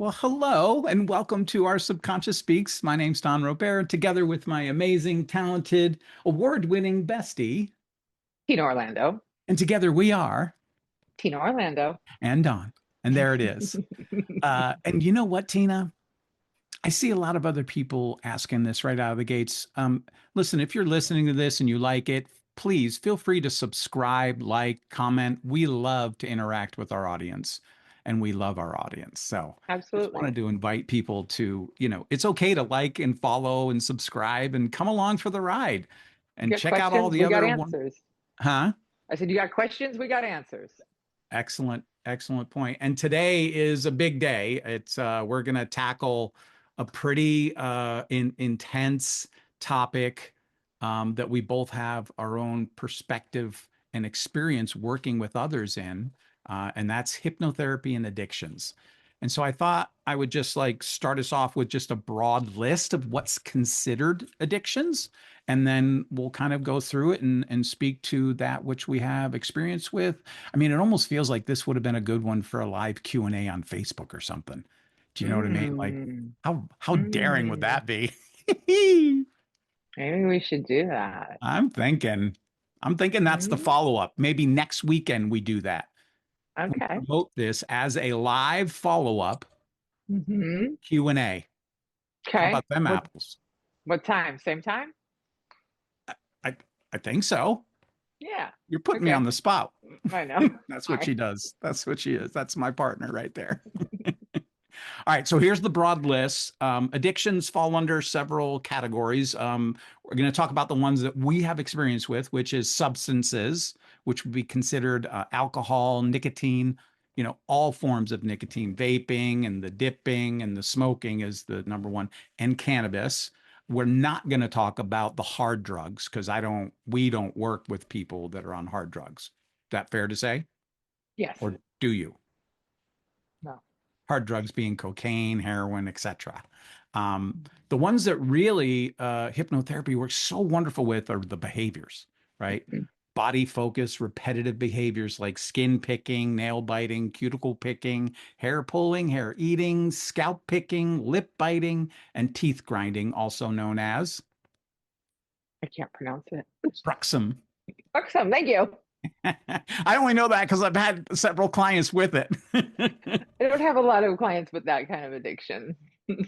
Well, hello and welcome to our Subconscious Speaks. My name's Don Robert, together with my amazing, talented, award-winning bestie. Tina Orlando. And together we are, Tina Orlando. and Don. And there it is. And you know what, Tina? I see a lot of other people asking this right out of the gates. Listen, if you're listening to this and you like it, please feel free to subscribe, like, comment. We love to interact with our audience and we love our audience. So just Absolutely. wanted to invite people to, it's okay to like and follow and subscribe and come along for the ride and You got check out all questions? the We got other one. answers. Huh? I said, you got questions? We got answers. Excellent, excellent point. And today is a big day. It's we're going to tackle a pretty intense topic that we both have our own perspective and experience working with others in, and that's hypnotherapy and addictions. And so I thought I would just like start us off with just a broad list of what's considered addictions, and then we'll kind of go through it and speak to that which we have experience with. I mean, it almost feels like this would have been a good one for a live Q&A on Facebook or something. Do you know what I mean? Like Mm, how daring would mm. that be? Maybe we should do that. I'm thinking I'm thinking that's the Mm, follow-up. Maybe next weekend we do that. We okay. promote this as a live follow-up Hmm. Q&A. How Okay. about them What apples? what time? Same time? I I think so. Yeah. You're putting me Okay. on the spot. I know. That's what Sorry. she does. That's what she is. That's my partner right there. All right, so here's the broad list. Addictions fall under several categories. We're going to talk about the ones that we have experience with, which is substances, which would be considered alcohol, nicotine, all forms of nicotine, vaping and the dipping and the smoking is the number one, and cannabis. We're not going to talk about the hard drugs because we don't work with people that are on hard drugs. Is that fair to say? Yes. Or do you? No. Hard drugs being cocaine, heroin, etc. The ones that really hypnotherapy works so wonderful with are the behaviors, right? Mm. Body focus, repetitive behaviors like skin picking, nail biting, cuticle picking, hair pulling, hair eating, scalp picking, lip biting, and teeth grinding, also known as I can't pronounce it. bruxism. Awesome. Thank you. I only know that because I've had several clients with it. I don't have a lot of clients with that kind of addiction.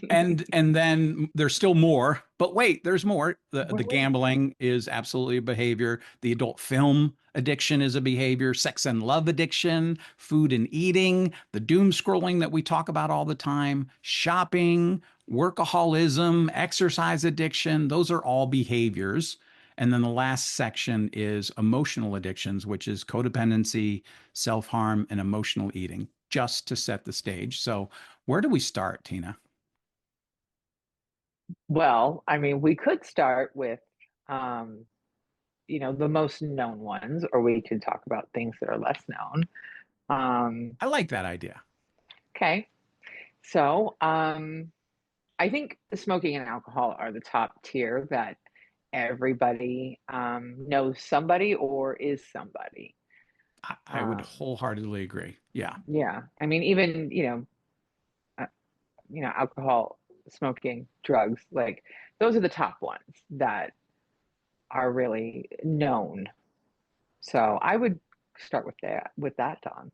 And then there's still more, but wait, there's more. The Wait. gambling is absolutely a behavior. The adult film addiction is a behavior. Sex and love addiction, food and eating, the doom scrolling that we talk about all the time, shopping, workaholism, exercise addiction. Those are all behaviors. And then the last section is emotional addictions, which is codependency, self-harm, and emotional eating, just to set the stage. So where do we start, Tina? Well, I mean, we could start with, um, the most known ones, or we could talk about things that are less known. Um, I like that idea. okay. So, I think smoking and alcohol are the top tier that everybody knows somebody or is somebody. I would Um, wholeheartedly agree. Yeah. yeah. I mean, even, alcohol, smoking, drugs, like those are the top ones that are really known. So I would start with that, Don.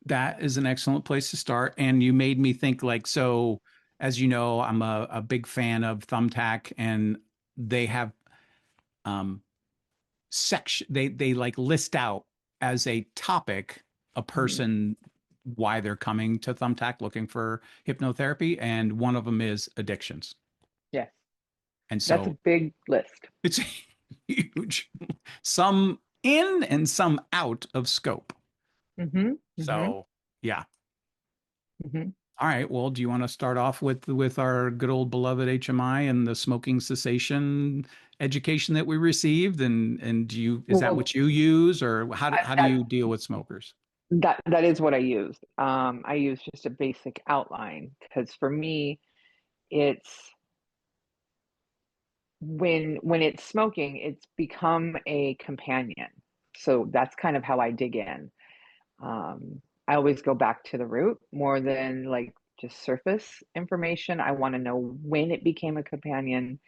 That is an excellent place to start. And you made me think like, so as you know, I'm a big fan of Thumbtack and they have um section they like list out as a topic a Mhm. person why they're coming to Thumbtack looking for hypnotherapy. And one of them is addictions. Yes, And that's a so big list. it's huge. Some in and some out of scope. Hmm. Hmm. So yeah. Hmm. All right. Well, do you want to start off with our good old beloved HMI and the smoking cessation education that we received? And is that Well, what you use, or how do that you deal with smokers? that is what I used. I use just a basic outline because for me, it's when it's smoking, it's become a companion. So that's kind of how I dig in. I always go back to the root more than like just surface information. I want to know when it became a companion,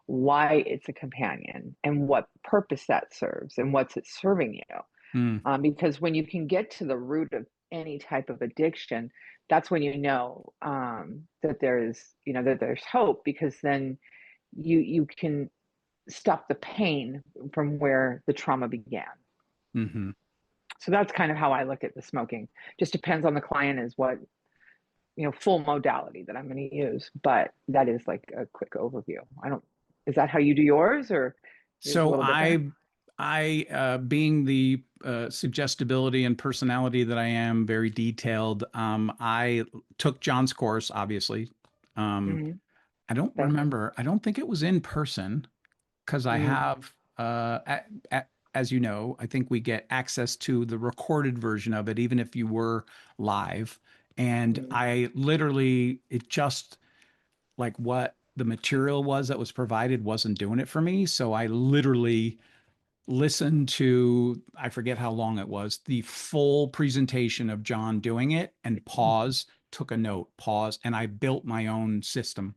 why it's a companion, and what purpose that serves, and what's it serving you. Mm, Because when you can get to the root of any type of addiction, that's when you know that there's hope, because then you can stop the pain from where the trauma began. hmm. So that's kind of how I look at the smoking. Just depends on the client is what, full modality that I'm going to use. But that is like a quick overview. Is that how you do yours, or is it a So little different? being the suggestibility and personality that I am, very detailed. I took John's course, obviously. Um, Hmm. I don't Okay. remember. I don't think it was in person because I Mm-hmm. have, as you know, I think we get access to the recorded version of it, even if you were live. And I literally, it just like what the material was that was provided wasn't doing it for me. So I literally listened to, I forget how long it was, the full presentation of John doing it and pause, took a note, pause, and I built my own system.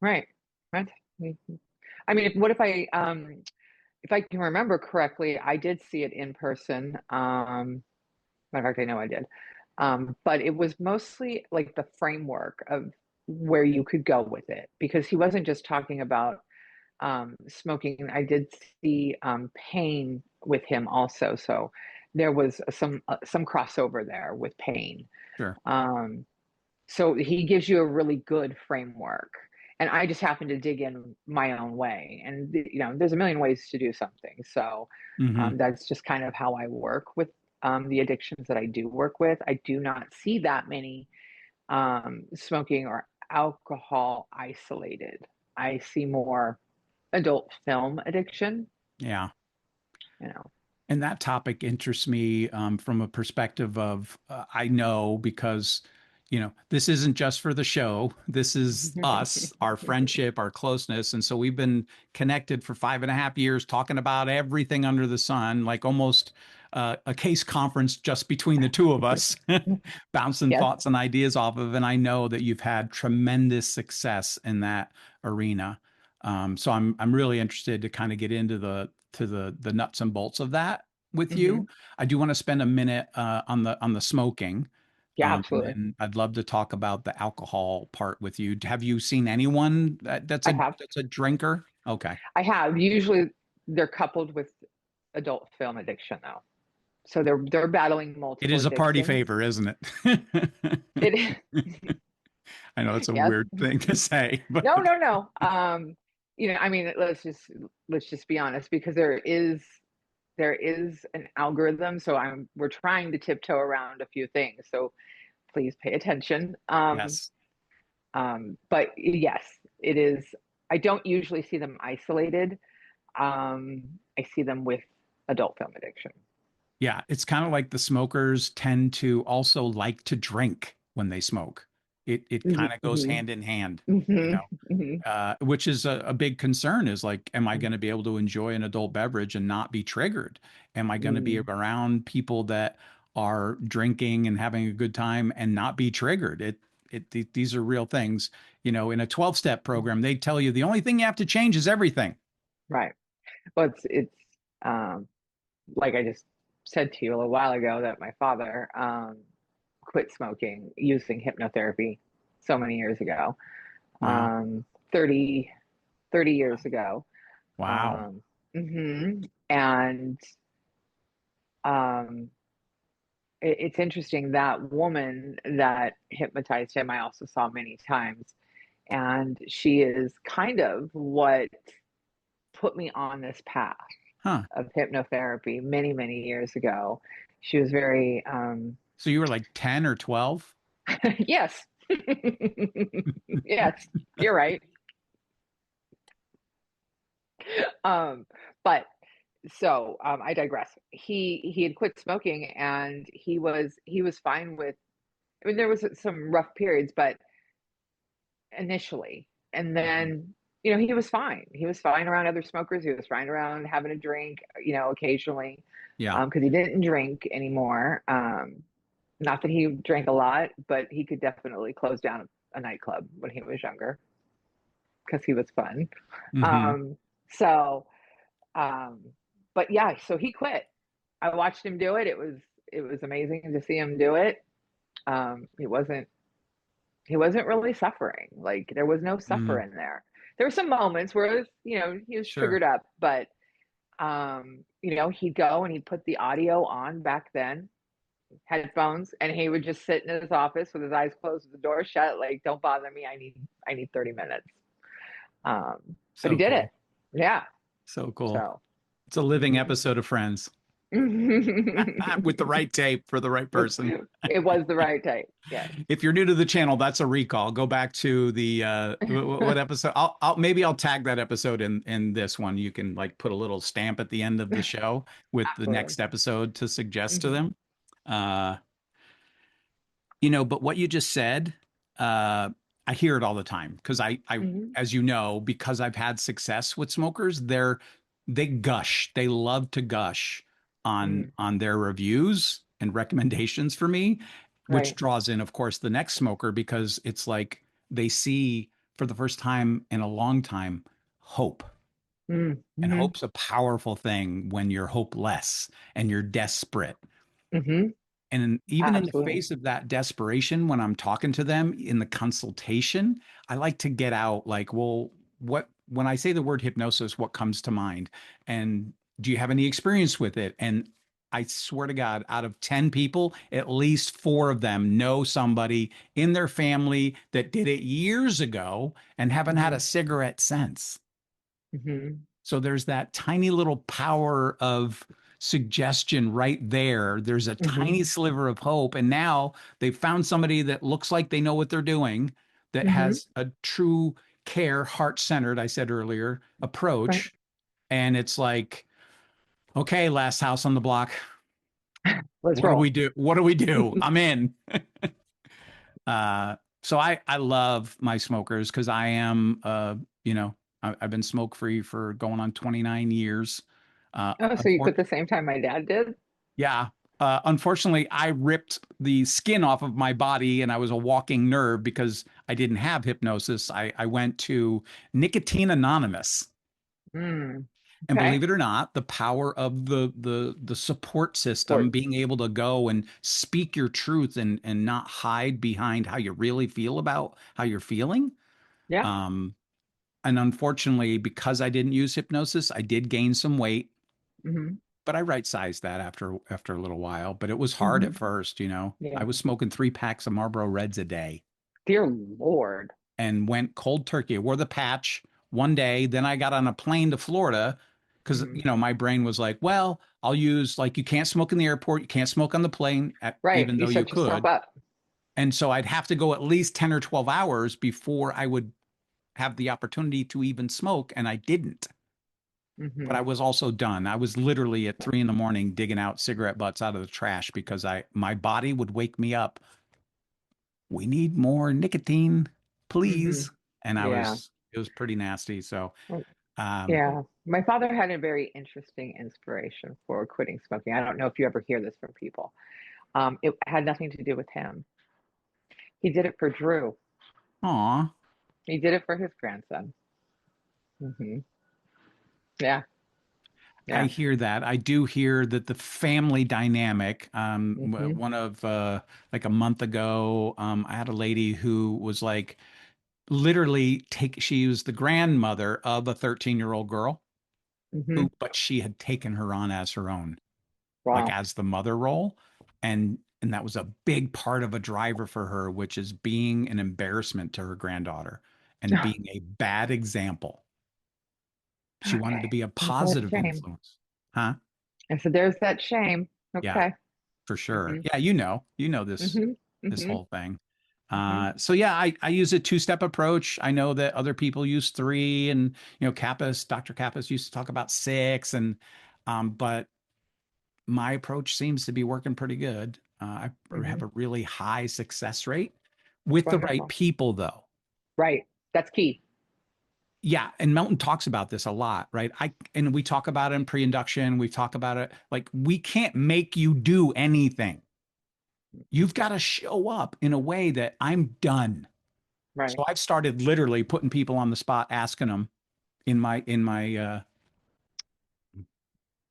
Right. Right. Mhm. I mean, if I can remember correctly, I did see it in person. Matter of fact, I know I did. But it was mostly like the framework of where you could go with it, because he wasn't just talking about smoking. I did see pain with him also, so there was some crossover there with pain. Sure. Um, so he gives you a really good framework, and I just happen to dig in my own way. And there's a million ways to do something. So Hmm. that's just kind of how I work with the addictions that I do work with. I do not see that many smoking or alcohol isolated. I see more adult film addiction. Yeah. You know. And that topic interests me from a perspective of I know because, this isn't just for the show. This is us, our friendship, our closeness. And so we've been connected for 5.5 years talking about everything under the sun, like almost a case conference just between the two of us, bouncing Yes. thoughts and ideas off of. And I know that you've had tremendous success in that arena. So I'm really interested to kind of get into the nuts and bolts of that with Hmm. you. I do want to spend a minute on the smoking, Yeah, and absolutely. then I'd love to talk about the alcohol part with you. Have you seen anyone that's I a have. that's a drinker? Okay, I have. Usually they're coupled with adult film addiction though. So they're battling it multiple is a party addictions. favor, isn't it? It I know it's a yes. weird thing to say, but No, no, no. I mean, let's just be honest, because there is an algorithm. So we're trying to tiptoe around a few things. So please pay attention. yes. But yes, it is. I don't usually see them isolated. I see them with adult film addiction. Yeah, it's kind of like the smokers tend to also like to drink when they smoke. It kind of goes Hmm. hand in hand, you Hmm. know, Hmm. which is a big concern is like, am I going to be able to enjoy an adult beverage and not be triggered? Am I going to be Hmm. around people that are drinking and having a good time and not be triggered? These are real things. In a 12-step program, they tell you the only thing you have to change is everything. Right. Well, it's um, like I just said to you a little while ago that my father quit smoking using hypnotherapy so many years ago, Wow. 30, 30 years ago. Wow. Um, and um, it's interesting, that woman that hypnotized him, I also saw many times. And she is kind of what put me on this path Huh. of hypnotherapy many, many years ago. She was very, So you were like 10 or 12? yes, yes, you're right. Um, but I digress. He had quit smoking, and he was fine with. I mean, there was some rough periods, but initially, and Mhm. then he was fine. He was fine around other smokers. He was fine around having a drink, occasionally, Yeah. because he didn't drink anymore. Not that he drank a lot, but he could definitely close down a nightclub when he was younger because he was fun. Hmm. Um, so, um, but yeah, so he quit. I watched him do it. It was amazing to see him do it. He wasn't really suffering. Like there was no Mm, suffering there. There were some moments where it was, he was sure. triggered up, but he'd go and he'd put the audio on back then, headphones, and he would just sit in his office with his eyes closed with the door shut, like, don't bother me. I need 30 minutes. But he So did it. cool. Yeah. So cool. So It's a living mhm. episode of Friends with the right tape for the right With person. it was the right tape. Yes. If you're new to the channel, that's a recall. Go back to the what episode? Maybe I'll tag that episode in this one. You can like put a little stamp at the end of the show with the Absolutely. next episode to suggest to Hmm. them. Uh, but what you just said, I hear it all the time because Hmm. as you know, because I've had success with smokers, they gush. They love to gush Hmm. on their reviews and recommendations for me, which Right. draws in, of course, the next smoker because it's like they see for the first time in a long time hope. And Mm-hmm. hope's a powerful thing when you're hopeless and you're desperate. Hmm. And even in the Absolutely. face of that desperation, when I'm talking to them in the consultation, I like to get out like, well, when I say the word hypnosis, what comes to mind? And do you have any experience with it? And I swear to God, out of 10 people, at least four of them know somebody in their family that did it years ago and haven't had Hmm. a cigarette since. Hmm. So there's that tiny little power of suggestion right there. There's a Hmm. tiny sliver of hope. And now they've found somebody that looks like they know what they're doing, that Hmm. has a true care, heart centered, I said earlier, Right. approach. And it's like, okay, last house on the block. Let's What do we roll. do? What do we do? I'm in. So I love my smokers because I am, I've been smoke free for going on 29 years. Oh, so you quit Unfortunately, the same time my dad did? yeah. Unfortunately, I ripped the skin off of my body and I was a walking nerve because I didn't have hypnosis. I went to Nicotine Anonymous. Mm. And Okay. believe it or not, the power of the support system, Sports. being able to go and speak your truth and not hide behind how you really feel about how you're feeling. Yeah. Um, and unfortunately, because I didn't use hypnosis, I did gain some weight, Hmm. but I right sized that after a little while. But it was hard Hmm. at first, you know. I Yeah. was smoking 3 packs of Marlboro Reds a day Dear Lord. and went cold turkey. I wore the patch one day. Then I got on a plane to Florida because, Hmm. my brain was like, well, I'll use like you can't smoke in the airport, you can't smoke on the plane, Right. even You though you set yourself could. up. And so I'd have to go at least 10 or 12 hours before I would have the opportunity to even smoke. And I didn't. But Hmm. I was also done. I was literally at 3 in the morning digging out cigarette butts out of the trash because my body would wake me up. We need more nicotine, Hmm. please. And Yeah. it was pretty nasty. So, Well, um, yeah. My father had a very interesting inspiration for quitting smoking. I don't know if you ever hear this from people. It had nothing to do with him. He did it for Drew. aw, He did it for his grandson. Hmm. Yeah. I Yeah. hear that. I do hear that the family dynamic, Hmm. one of, like a month ago, I had a lady who was like, literally she was the grandmother of a 13-year-old girl Hmm. but she had taken her on as her own, like Wow. as the mother role. And that was a big part of a driver for her, which is being an embarrassment to her granddaughter and being a bad example. She wanted to Okay. be a There's that positive shame. influence. Huh? I said, there's that shame. Yeah, Okay. for sure. Hmm. Yeah, you know Hmm. this Hmm. whole thing. Hmm. So yeah, I use a two-step approach. I know that other people use three, and Dr. Kappas used to talk about six, and but my approach seems to be working pretty good. I have Hmm. a really high success rate with the right Wonderful. people, though. Right. That's key. Yeah, and Melton talks about this a lot, right? And we talk about it in pre-induction. We talk about it like we can't make you do anything. You've got to show up in a way that I'm done. Right. So I've started literally putting people on the spot, asking them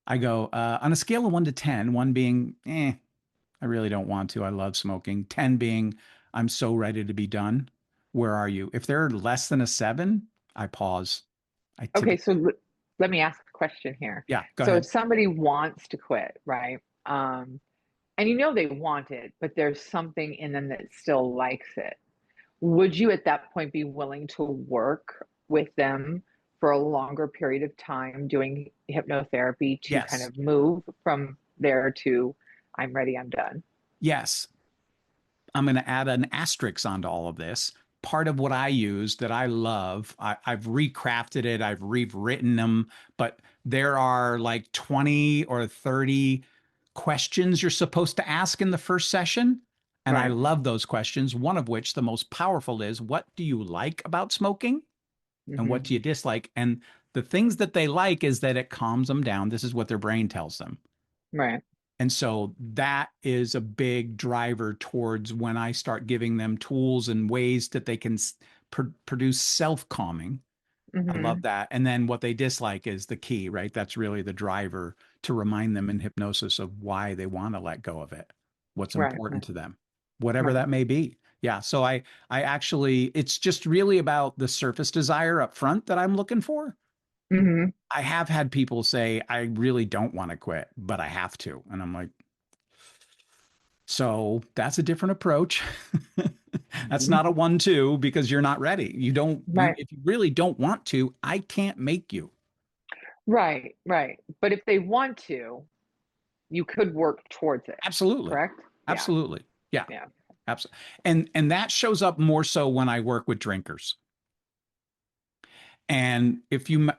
I go, on a scale of 1 to 10, one being, I really don't want to. I love smoking. 10 being, I'm so ready to be done. Where are you? If they're less than a 7, I pause. I Okay, typically, so let me ask a question here. yeah, go So if ahead. somebody wants to quit, right? And you know they want it, but there's something in them that still likes it. Would you at that point be willing to work with them for a longer period of time doing hypnotherapy to kind Yes. of move from there to I'm ready, I'm done? Yes. I'm going to add an asterisk onto all of this. Part of what I use that I love, I've recrafted it, I've rewritten them, but there are like 20 or 30 questions you're supposed to ask in the first session. And I Right. love those questions. One of which, the most powerful, is what do you like about smoking and what Hmm. do you dislike? And the things that they like is that it calms them down. This is what their brain tells them. Right. And so that is a big driver towards when I start giving them tools and ways that they can produce self calming. I love Hmm. that. And then what they dislike is the key, right? That's really the driver to remind them in hypnosis of why they want to let go of it, what's Right. important Right. to them, whatever Right. that may be. Yeah. So I actually, it's just really about the surface desire up front that I'm looking for. Hmm. I have had people say, I really don't want to quit, but I have to. And I'm like, so that's a different approach. That's Hmm. not a 1-2 because you're not ready. Right. If you really don't want to, I can't make you. Right. Right. But if they want to, you could work towards it, Absolutely. correct? Yeah. Absolutely. Yeah. Yeah. Absolutely. And that shows up more so when I work with drinkers. And if you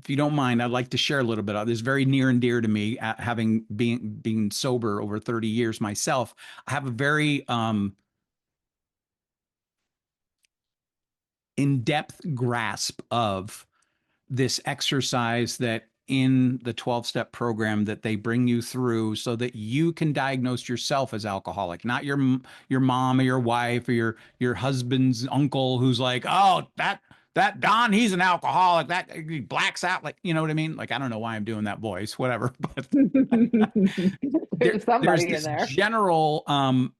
don't mind, I'd like to share a little bit of this. Very near and dear to me, having being sober over 30 years myself. I have a very in-depth grasp of this exercise that in the 12-step program that they bring you through so that you can diagnose yourself as alcoholic, not your mom or your wife or your husband's uncle who's like, "Oh, that Don, he's an alcoholic. That he blacks out." Like, you know what I mean? Like, I don't know why I'm doing that voice, whatever, but There's there's somebody in this there. general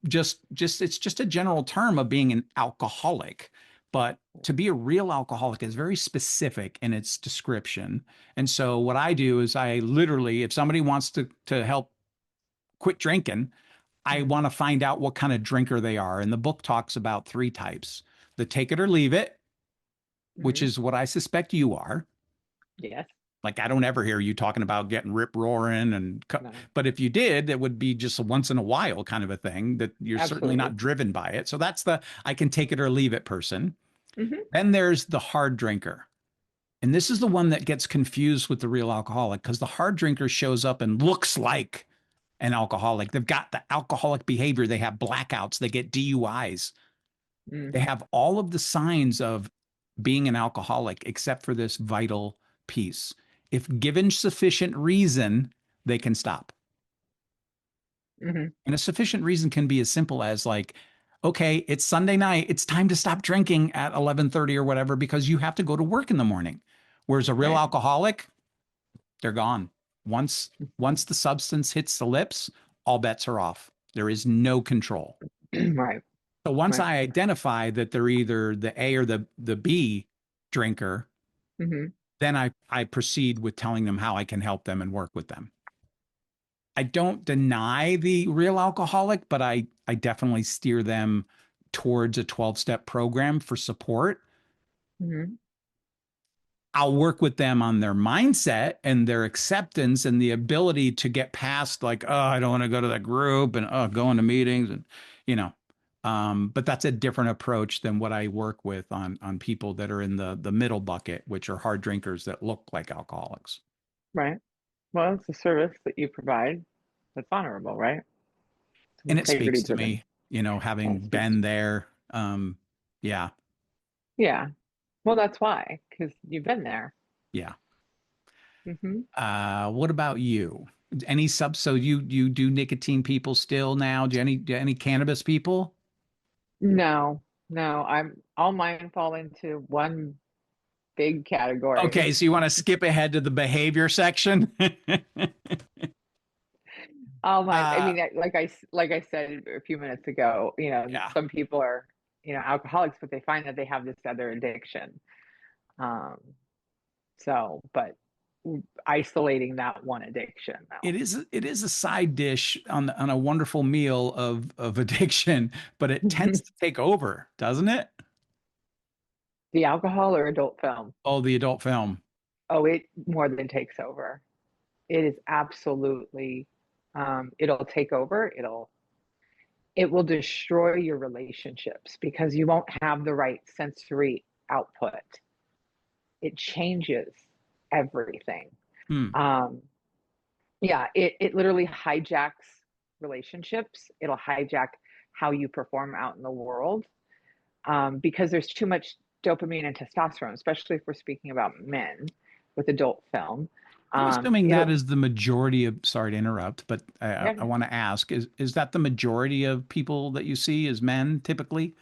just it's just a general term of being an alcoholic, but to be a real alcoholic is very specific in its description. And so what I do is I literally, if somebody wants to help quit drinking, I Mhm. want to find out what kind of drinker they are. And the book talks about 3 types: the take it or leave it, which Mhm. is what I suspect you are. Yes. Like, I don't ever hear you talking about getting rip roaring No. but if you did, it would be just a once in a while kind of a thing that you're certainly Absolutely. not driven by it. So that's the I can take it or leave it person. Mhm. Then there's the hard drinker. And this is the one that gets confused with the real alcoholic because the hard drinker shows up and looks like an alcoholic. They've got the alcoholic behavior. They have blackouts. They get DUIs. They Mhm. have all of the signs of being an alcoholic, except for this vital piece. If given sufficient reason, they can stop. Mhm. And a sufficient reason can be as simple as like, okay, it's Sunday night. It's time to stop drinking at 11:30 or whatever because you have to go to work in the morning. Whereas a real Right. alcoholic, they're gone. Once the substance hits the lips, all bets are off. There is no control. Right. So once Right. I identify that they're either the A or the B drinker, Mhm. then I proceed with telling them how I can help them and work with them. I don't deny the real alcoholic, but I definitely steer them towards a 12-step program for support. Mhm. I'll work with them on their mindset and their acceptance and the ability to get past like, oh, I don't want to go to that group and oh, going to meetings and you know. But that's a different approach than what I work with on people that are in the middle bucket, which are hard drinkers that look like alcoholics. Right. Well, it's a service that you provide that's honorable, right? It's And it integrity speaks to driven. me, Well, having it speaks. been there. Yeah, Yeah. Well, that's why, because you've been there. yeah. Hmm. What about you? Any sub? So you do nicotine people still now? Do any cannabis people? No, no, I'm all mine fall into one big category. Okay, so you want to skip ahead to the behavior section? All mine. I uh, mean, like I said a few minutes ago, yeah. some people are, alcoholics, but they find that they have this other addiction. Um, but isolating that one addiction though. It is a side dish on a wonderful meal of addiction, but it tends to take over, doesn't it? The alcohol or adult film? Oh, the adult film. Oh, it more than takes over. It is absolutely, it'll take over. It will destroy your relationships because you won't have the right sensory output. It changes everything. Hmm. Um, yeah, it literally hijacks relationships. It'll hijack how you perform out in the world, because there's too much dopamine and testosterone, especially if we're speaking about men with adult film. I'm assuming that It'll is the majority of, sorry to interrupt, but I, Yeah, I want to ask, is that the majority of people that you see as men typically?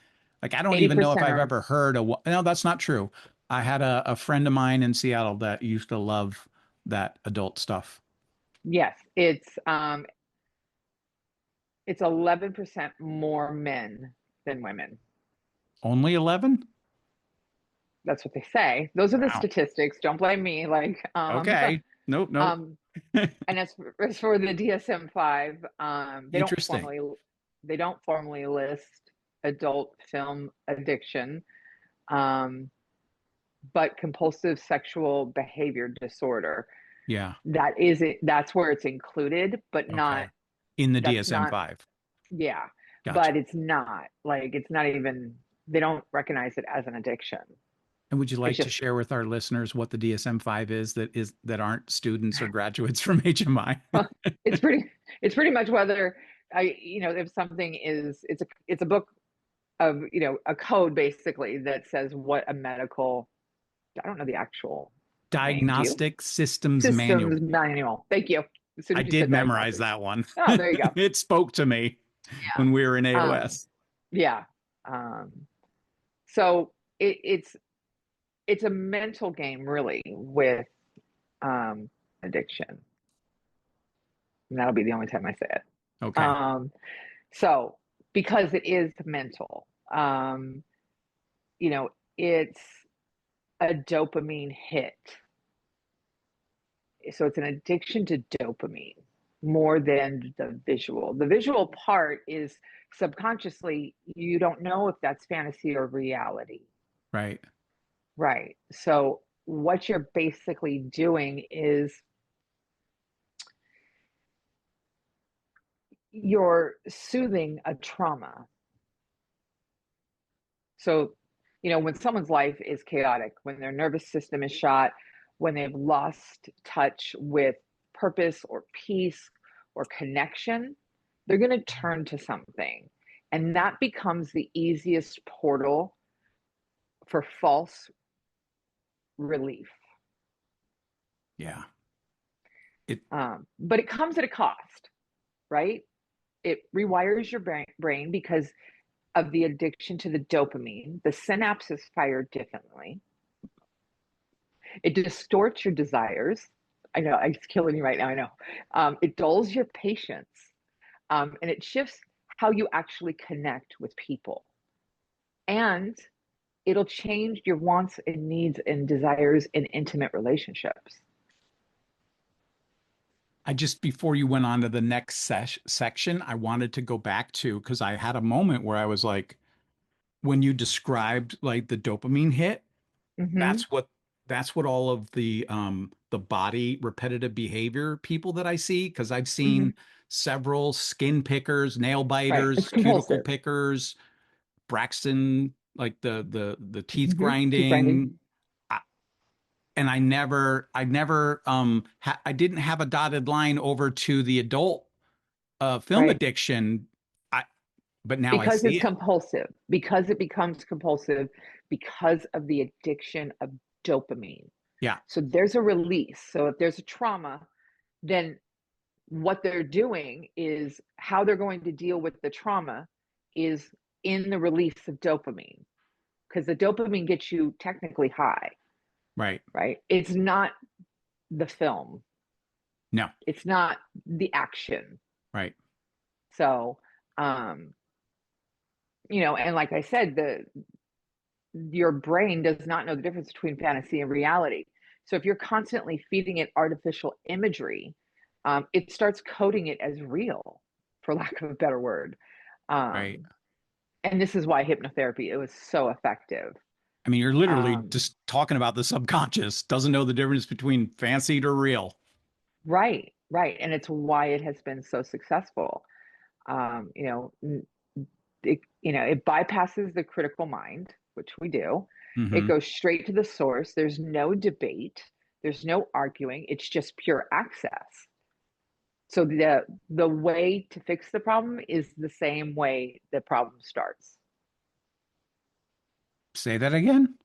Like, I don't even know if 80% I've are, ever heard no, that's not true. I had a friend of mine in Seattle that used to love that adult stuff. yes, it's 11% more men than women. Only 11? That's what they say. Those are the Wow. statistics. Don't blame me. Okay. Nope, nope. Um, and as for the DSM-5, Interesting. they don't formally list adult film addiction, um, but compulsive sexual behavior disorder. Yeah. That's where it's included, but not Okay. In the that's not DSM-5. yeah, Gotcha. but it's not even they don't recognize it as an addiction. And would you It's like to just share with our listeners what the DSM-5 that aren't students or graduates from HMI? well, it's pretty much whether if something is it's a book of a code basically that says what a medical I don't know the actual name. Do you? Diagnostic Systems Systems Manual. manual. Thank you. As soon I as you did said memorize diagnostics. that one. Oh, there you go. It spoke to me when we were in Yeah. AOS. Yeah. Um, so it's a mental game really with um addiction. And that'll be the only time I say it. Okay. Um, so because it is mental, you know, it's a dopamine hit. So it's an addiction to dopamine more than the visual. The visual part is subconsciously, you don't know if that's fantasy or reality. Right. Right. So what you're basically doing is you're soothing a trauma. So, when someone's life is chaotic, when their nervous system is shot, when they've lost touch with purpose or peace or connection, they're going to turn to something. And that becomes the easiest portal for false relief. Yeah. It But it comes at a cost, right? It rewires your brain because of the addiction to the dopamine. The synapses fire differently. It distorts your desires. I know, it's killing me right now. I know. It dulls your patience, and it shifts how you actually connect with people. And it'll change your wants and needs and desires in intimate relationships. I just before you went on to the next section, I wanted to go back to because I had a moment where I was like, when you described like the dopamine hit, Mm-hmm. that's what that's what all of the body repetitive behavior people that I see, because I've Mm-hmm. seen several skin pickers, nail Right. It's biters, cuticle compulsive. pickers, Braxton, like the teeth Mm-hmm. Teeth grinding. grinding. I, and I didn't have a dotted line over to the adult film Right. addiction. I but now I Because see it's it. compulsive, because it becomes compulsive, because of the addiction of dopamine. Yeah. So there's a release. So if there's a trauma, then what they're doing is how they're going to deal with the trauma is in the release of dopamine, because the dopamine gets you technically high, Right. right? It's not the film, No. it's not the action. Right. So, and like I said, your brain does not know the difference between fantasy and reality. So if you're constantly feeding it artificial imagery, it starts coding it as real, for lack of a better word. Right. Um, and this is why hypnotherapy, it was so effective. I mean, you're literally Um, just talking about the subconscious, doesn't know the difference between fancied or real. right, right, and it's why it has been so successful. It bypasses the critical mind, which we do. It Hmm. goes straight to the source. There's no debate. There's no arguing. It's just pure access. So the way to fix the problem is the same way the problem starts. Say that again.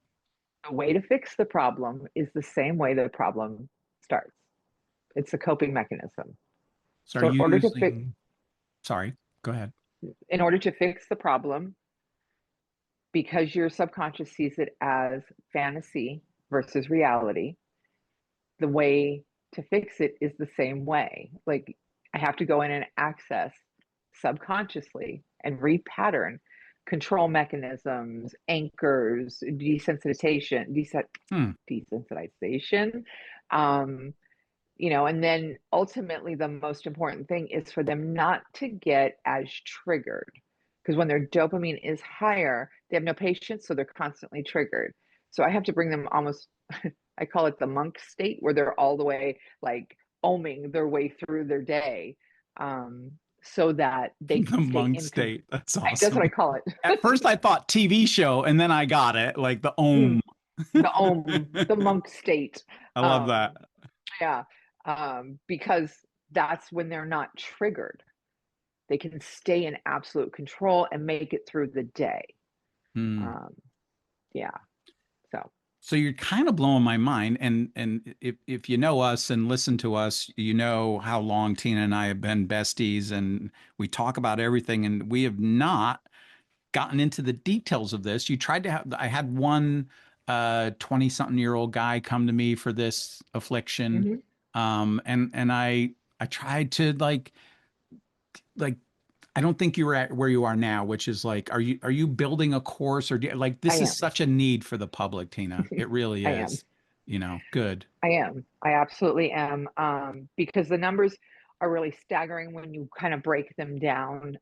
The way to fix the problem is the same way the problem starts. It's a coping mechanism. So are So you using, sorry, go ahead. in order to fix the problem, because your subconscious sees it as fantasy versus reality, the way to fix it is the same way. Like, I have to go in and access subconsciously and repattern control mechanisms, anchors, Hmm. desensitization. Um, and then ultimately, the most important thing is for them not to get as triggered. Because when their dopamine is higher, they have no patience, so they're constantly triggered. So I have to bring them almost, I call it the monk state, where they're all the way like oming their way through their day, so that they The can stay monk in. state. That's That's what I awesome. call At first I thought TV show and then I got it, like the it. Om. The monk state. I love that. Um, yeah, because that's when they're not triggered. They can stay in absolute control and make it through the day. Hmm. Um, yeah. So, So you're kind of blowing my mind. And if you know us and listen to us, you know how long Tina and I have been besties and we talk about everything and we have not gotten into the details of this. You tried to have, I had one 20 something year old guy come to me for this affliction. mhm, And I tried to like I don't think you were at where you are now, which is like, are you building a course or like I this is am. such a need for the public, Tina. It really I am. is. Good. I am. I absolutely am. Because the numbers are really staggering when you kind of break them down.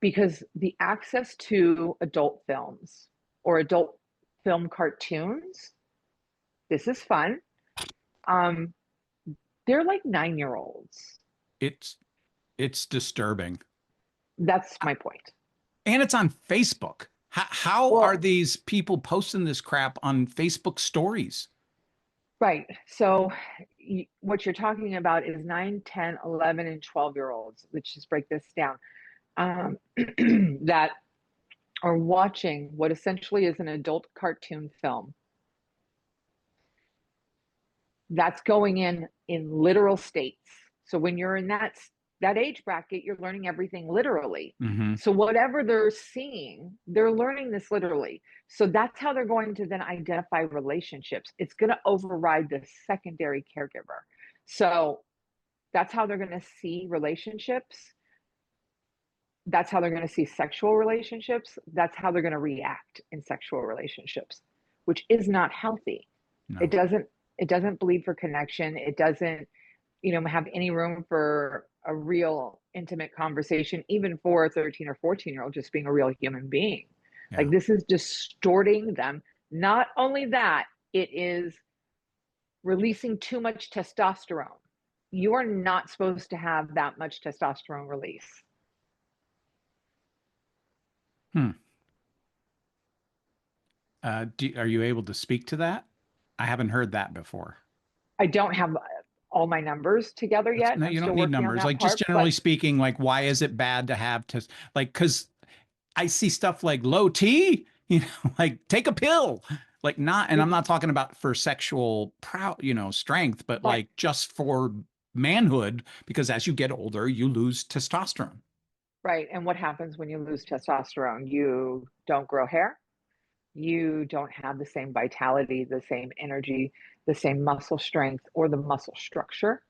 Because the access to adult films or adult film cartoons, this is fun. Um, they're like 9-year olds. It's it's disturbing. That's my point. And it's on Facebook. How are Well, these people posting this crap on Facebook stories? right. So what you're talking about is 9, 10, 11, and 12-year olds. Let's just break this down. That are watching what essentially is an adult cartoon film that's going in literal states. So when you're in that age bracket, you're learning everything literally. Hmm. So whatever they're seeing, they're learning this literally. So that's how they're going to then identify relationships. It's going to override the secondary caregiver. So that's how they're going to see relationships. That's how they're going to see sexual relationships. That's how they're going to react in sexual relationships, which is not healthy. It No. doesn't it doesn't bleed for connection. It doesn't, have any room for a real intimate conversation, even for a 13 or 14-year-old just being a real human being. Like, Yeah. this is distorting them. Not only that, it is releasing too much testosterone. You are not supposed to have that much testosterone release. Hmm. Are you able to speak to that? I haven't heard that before. I don't have all my numbers together yet. No, I'm you don't still need working on numbers. that Like just part, generally but speaking, like why is it bad to have to like because I see stuff like low T, like take a pill. Like not, and I'm it, not talking about for sexual proud, strength, but right. like just for manhood, because as you get older, you lose testosterone. Right. And what happens when you lose testosterone? You don't grow hair. You don't have the same vitality, the same energy, the same muscle strength, or the muscle structure.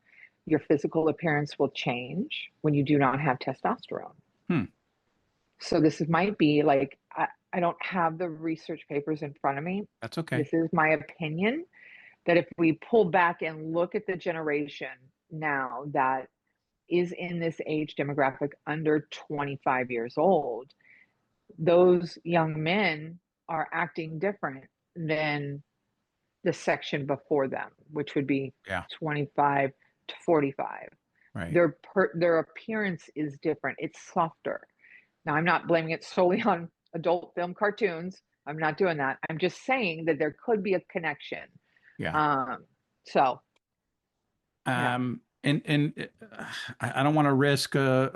Your physical appearance will change when you do not have testosterone. Hmm, So this might be like, I don't have the research papers in front of me. that's okay. This is my opinion that if we pull back and look at the generation now that is in this age demographic under 25 years old, those young men are acting different than the section before them, which would be Yeah, 25 to 45. right. Their appearance is different. It's softer. Now, I'm not blaming it solely on adult film cartoons. I'm not doing that. I'm just saying that there could be a connection. Yeah. Um, so, yeah. And I don't want to risk a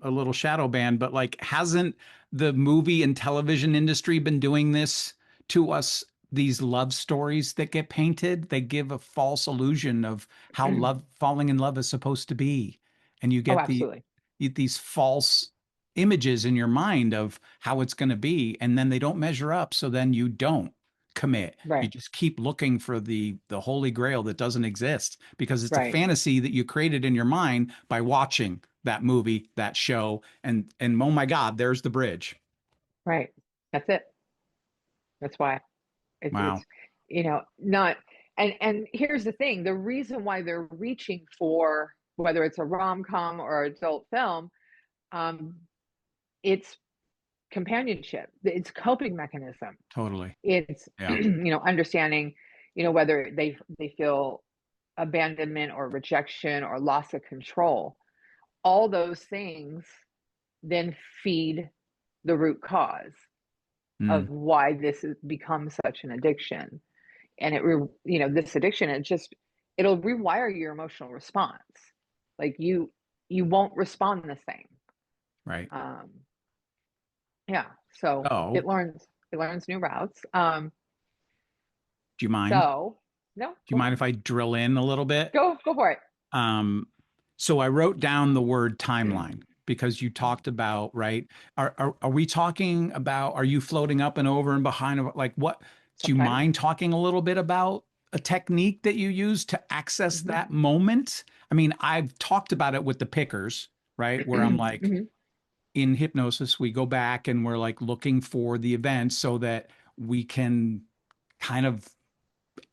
little shadow ban, but like, hasn't the movie and television industry been doing this to us? These love stories that get painted, they give a false illusion of how love, falling in love is supposed to be, and you Oh, get absolutely. these false images in your mind of how it's going to be, and then they don't measure up. So then you don't commit. You Right. just keep looking for the holy grail that doesn't exist because it's a Right. fantasy that you created in your mind by watching that movie, that show, and oh my God, there's the bridge. Right. That's it. That's why it's, Wow. not, and here's the thing, the reason why they're reaching for whether it's a rom-com or adult film, um, it's companionship, it's coping mechanism. Totally. It's Yeah. understanding, whether they feel abandonment or rejection or loss of control. All those things then feed the root cause Mm, of why this has become such an addiction. And this addiction, it'll rewire your emotional response. Like you won't respond the same. right. Um, yeah. So Oh, it learns new routes. do you mind? So no, Do you mind if I drill in a little bit? go for it. Um, so I wrote down the word timeline because you talked about, right? Are we talking about, are you floating up and over and behind? Like what, do you Sometimes. mind talking a little bit about a technique that you use to access Hmm. that moment? I mean, I've talked about it with the pickers, right? Where I'm like, Hmm. in hypnosis, we go back and we're like looking for the event so that we can kind of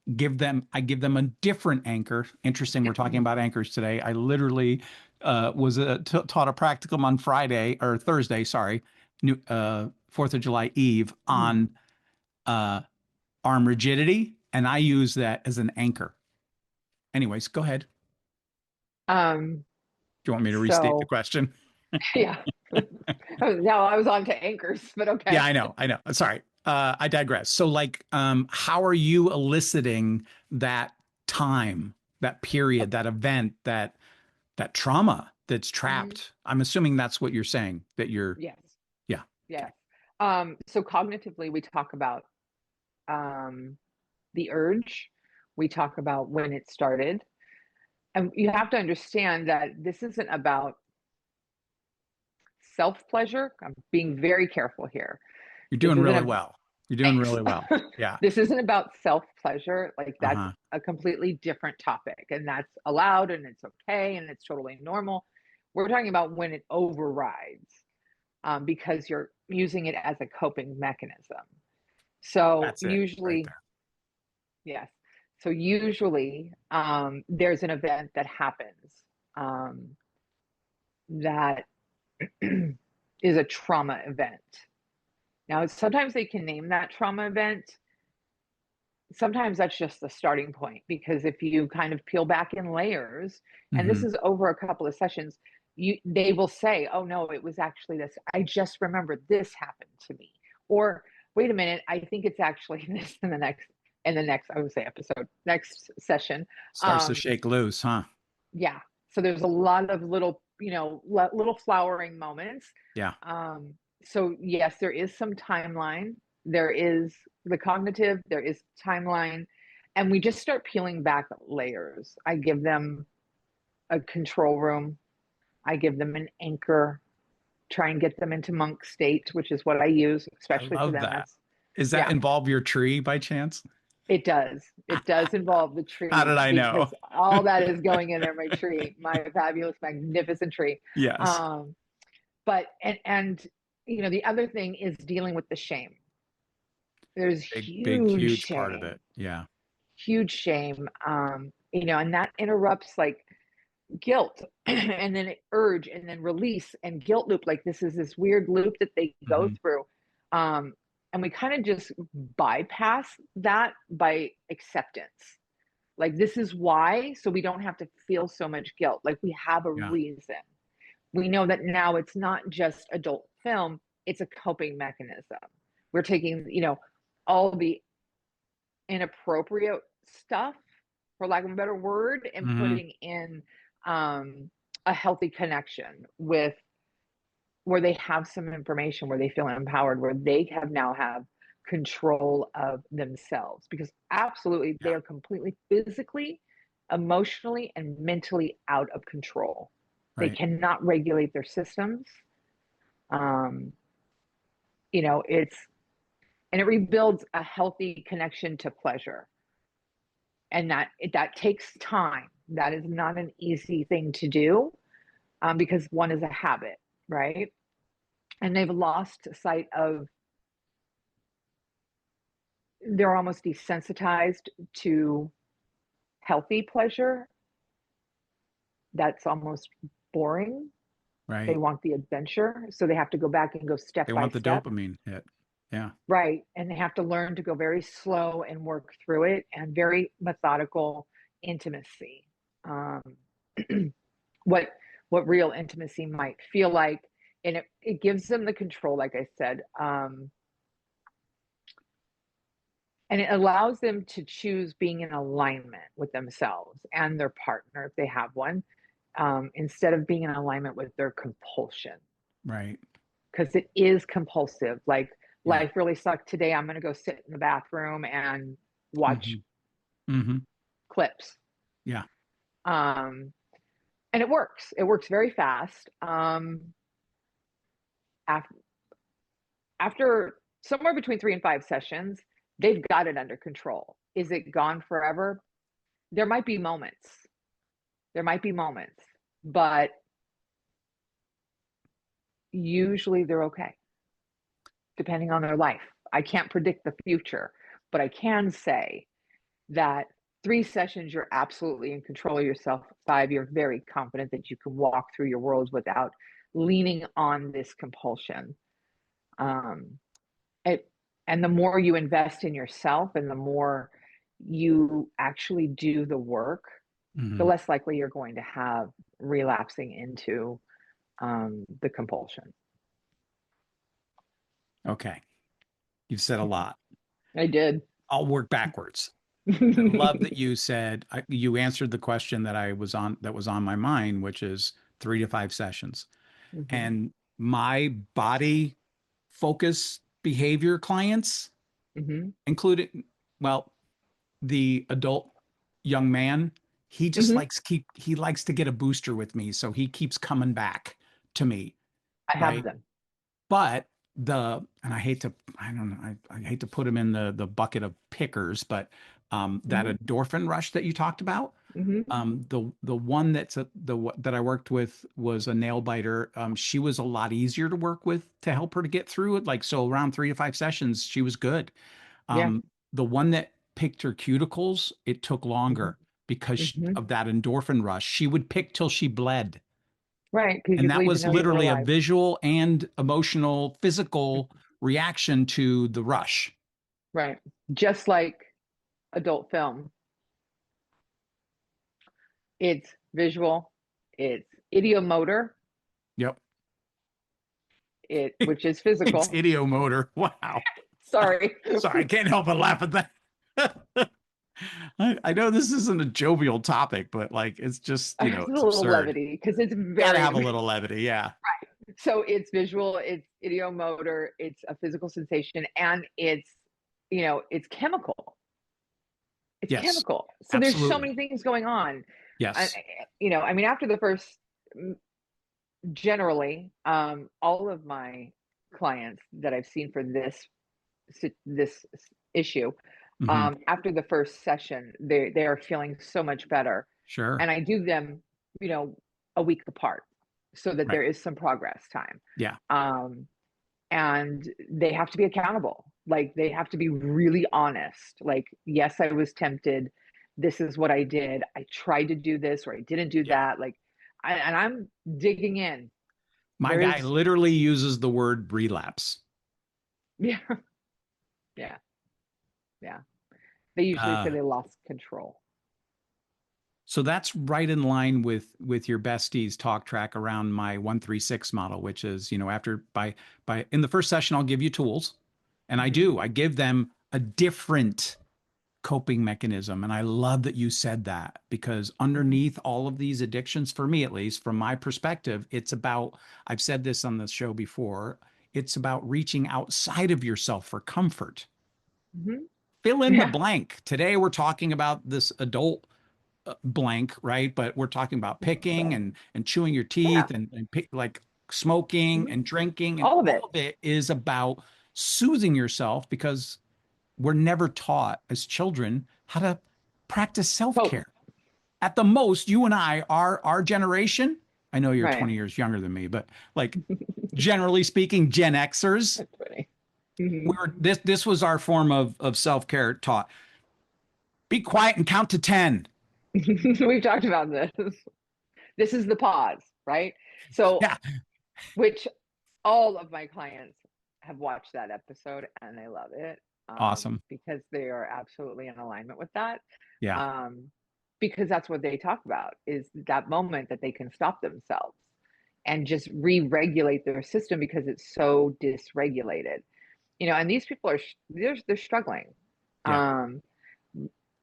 I give them a different anchor. Interesting, we're talking about anchors today. I literally was taught a practicum on Friday or Thursday, sorry, new 4th of July Eve on uh, arm rigidity, and I use that as an anchor. Anyways, go ahead. Um, Do you want me to restate the so question? yeah. Now I was on to anchors, but Yeah, okay. I know. I know. Sorry. I digress. So like, how are you eliciting that time, that period, that event, that trauma that's Mhm. trapped? I'm assuming that's what you're saying, that you're, Yes. yeah. Okay. Yes. So cognitively, we talk about um, the urge. We talk about when it started. And you have to understand that this isn't about self pleasure. I'm being very careful here. You're This doing isn't really a well. You're doing thanks. really well. Yeah. This isn't about self pleasure. Like that's Uh-huh. a completely different topic, and that's allowed, and it's okay, and it's totally normal. We're talking about when it overrides, because you're using it as a coping mechanism. So That's it right usually, there. yes. So usually, there's an event that happens, um, that is a trauma event. Now, sometimes they can name that trauma event. Sometimes that's just the starting point because if you kind of peel back in layers, and this Hmm. is over a couple of sessions, they will say, "Oh no, it was actually this. I just remember this happened to me." Or, "Wait a minute, I think it's actually this in the next I would say episode, next session." Starts to Um, shake loose, huh? yeah. So there's a lot of little, little flowering moments. Yeah. So yes, there is some timeline. There is the cognitive, there is timeline, and we just start peeling back layers. I give them a control room. I give them an anchor, try and get them into monk state, which is what I use, I especially for love them. that. That's, Does that yeah, involve your tree by chance? it does. It does involve the How tree did I know? because all that is going in there, my tree, my fabulous, magnificent tree. Yes. Um, but, and, the other thing is dealing with the shame. There's Big, huge part of shame, it. Yeah. huge shame. And that interrupts like guilt and then urge and then release and guilt loop. Like this is this weird loop that they go Hmm. through. Um, and we kind of just bypass that by acceptance. Like this is why, so we don't have to feel so much guilt. Like we have a Yeah. reason. We know that now it's not just adult film, it's a coping mechanism. We're taking, all the inappropriate stuff, for lack of a better word, and Hmm. putting in a healthy connection with where they have some information, where they feel empowered, where they have control of themselves. Because absolutely, they Yeah. are completely physically, emotionally, and mentally out of control. They Right. cannot regulate their systems. Um, it's and it rebuilds a healthy connection to pleasure, and that takes time. That is not an easy thing to do, because one is a habit, right? And they've lost sight of, they're almost desensitized to healthy pleasure. That's almost boring. They Right. want the adventure, so they have to go back and go They step by want the step. dopamine hit. Yeah. Right. And they have to learn to go very slow and work through it, and very methodical intimacy. Um, what what real intimacy might feel like. And it gives them the control, like I said. And it allows them to choose being in alignment with themselves and their partner if they have one, instead of being in alignment with their compulsion, Right. because it is compulsive. Like, Yeah. life really sucked today, I'm going to go sit in the bathroom and watch Hmm. Hmm. clips. Yeah. um, and it works very fast. After, after somewhere between 3 and 5 sessions, they've got it under control. Is it gone forever? There might be moments. There might be moments, but usually they're okay, depending on their life. I can't predict the future, but I can say that 3 sessions, you're absolutely in control of yourself. 5, you're very confident that you can walk through your world without leaning on this compulsion. Um, it, and the more you invest in yourself and the more you actually do the work, the Hmm. less likely you're going to have relapsing into the compulsion. Okay. You've said a lot. I did. I'll work backwards. I love that you said you answered the question that was on my mind, which is 3 to 5 sessions. Hmm. And my body focus behavior clients, Hmm. including, well, the adult young man, Hmm. he likes to get a booster with me, so he keeps coming back to me, I have right? them. But and I don't know, I hate to put him in the bucket of pickers, but that Hmm. endorphin rush that you talked about, Hmm. the one that I worked with was a nail biter. She was a lot easier to work with to help her to get through it. Like, so around 3 to 5 sessions, she was good. Yeah. The one that picked her cuticles, it took Hmm. longer because Hmm. of that endorphin rush. She would pick till she bled. Right, because you And that believe to was know you were literally a alive. visual and emotional, physical reaction to the rush. Right. Just like adult film, it's visual, it's idiomotor, Yep. which is It's physical. idiomotor. Wow. Sorry. Sorry, I can't help but laugh at that. I know this isn't a jovial topic, but like it's just, It's a it's little absurd. levity because it's Gotta have a very, little levity. Yeah. so it's visual, it's idiomotor, it's a physical sensation, and it's chemical. It's Yes, chemical. So there's so absolutely. many things going on. I, Yes. I mean, after the first, generally, all of my clients that I've seen for this issue, Hmm. after the first session, they are feeling so much better, Sure. and I do them, you know, a week apart, so that Right. there is some progress time. Yeah. Um, and they have to be accountable. Like they have to be really honest. Like, yes, I was tempted. This is what I did. I tried to do this or I didn't do Yeah. that. Like, and I'm digging in. My There guy is, literally uses the word relapse. yeah, yeah, yeah. They usually say Uh, they lost control. so that's right in line with your besties talk track around my 136 model, which is, after by in the first session, I'll give you tools. And Hmm. I give them a different coping mechanism. And I love that you said that because Hmm. underneath all of these addictions, for me at least, from my perspective, it's about, I've said this on the show before, it's about reaching outside of yourself for comfort. Hmm. Fill in the Yeah. blank. Today, we're talking about this adult blank, right? But we're talking about picking and chewing your Yeah. teeth and pick, like smoking Hmm. and drinking, and All of all it. of it is about soothing yourself because we're never taught as children how to practice Hope. self-care. At the most, you and I, our generation, I know you're Right. 20 years younger than me, but like generally speaking, Gen Xers, That's funny. Hmm. we were this was our form of self-care taught. Be quiet and count to 10. We've talked about this. This is the pause, right? So, Yeah, which all of my clients have watched that episode and they love it, awesome. because they are absolutely in alignment with that. Yeah, Um, because that's what they talk about is that moment that they can stop themselves and just re-regulate their system because it's so dysregulated. And these people are they're struggling. yeah. Um,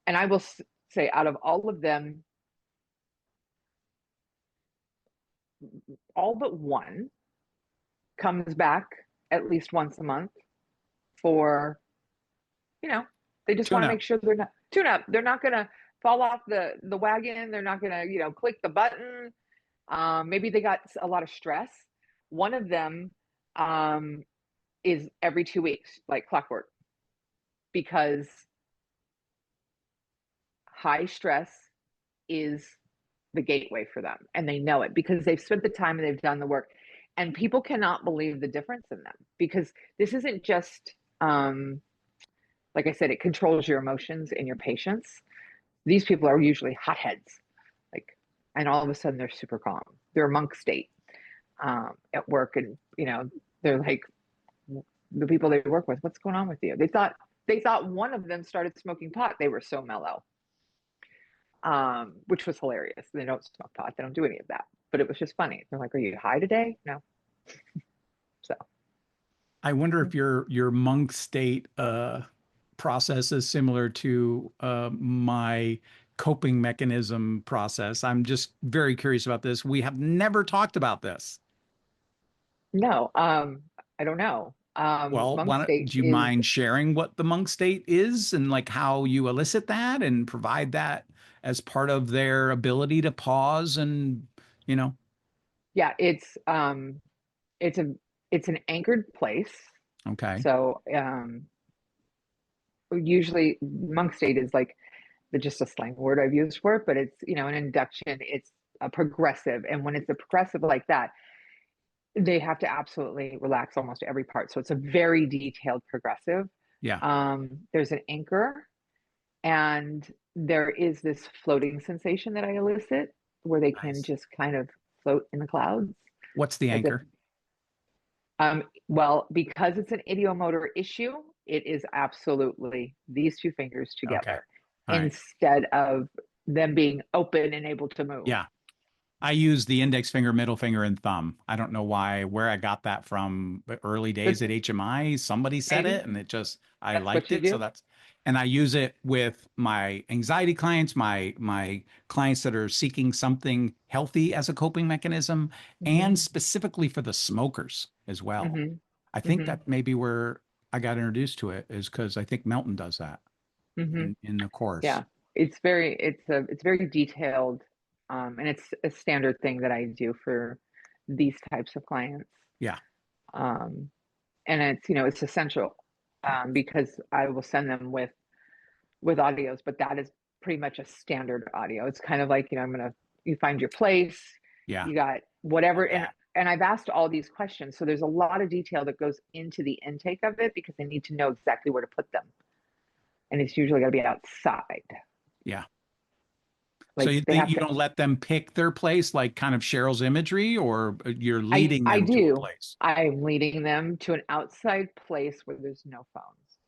and I will say, out of all of them, all but one comes back at least once a month for, you know, they just want Tune to up. make sure they're not tune up. They're not going to fall off the wagon. They're not going to, click the button. Maybe they got a lot of stress. One of them, um, is every 2 weeks, like clockwork, because high stress is the gateway for them. And they know it because they've spent the time and they've done the work. And people cannot believe the difference in them because this isn't just, like I said, it controls your emotions and your patience. These people are usually hotheads, like, and all of a sudden they're super calm. They're a monk state, at work, and they're like the people they work with. What's going on with you? They thought one of them started smoking pot. They were so mellow, which was hilarious. They don't smoke pot. They don't do any of that. But it was just funny. They're like, "Are you high today?" No. So I wonder if your monk state process is similar to my coping mechanism process. I'm just very curious about this. We have never talked about this. no, I don't know. Well, Monk state do you is, mind sharing what the monk state is and like how you elicit that and provide that as part of their ability to pause and, you know, yeah, it's a it's an anchored place. okay. So, usually monk state is like just a slang word I've used for it, but it's, an induction. It's a progressive, and when it's a progressive like that, they have to absolutely relax almost every part. So it's a very detailed progressive. Yeah. There's an anchor, and there is this floating sensation that I elicit where they can Nice. just kind of float in the clouds What's the as if, anchor? well, because it's an idiomotor issue, it is absolutely these two fingers Okay. together All right. instead of them being open and able to move. Yeah. I use the index finger, middle finger, and thumb. I don't know where I got that from, but early days But at HMI. Somebody said maybe it and I that's liked what you it. So do. and I use it with my anxiety clients, my clients that are seeking something healthy as a coping mechanism, and Hmm. specifically for the smokers as well. Hmm. I think Hmm. that maybe where I got introduced to it is because I think Melton does that Hmm. in the course. Yeah, it's very detailed. And it's a standard thing that I do for these types of clients. Yeah. Um, and it's, it's essential, because I will send them with audios, but that is pretty much a standard audio. It's kind of like, you find your place, Yeah. you got Love whatever. that. And I've asked all these questions. So there's a lot of detail that goes into the intake of it because they need to know exactly where to put them. And it's usually got to be outside. Yeah. So Like you they think have you to, don't let them pick their place, like kind of Cheryl's imagery, or you're leading I them to a do. place? I'm leading them to an outside place where there's no phones,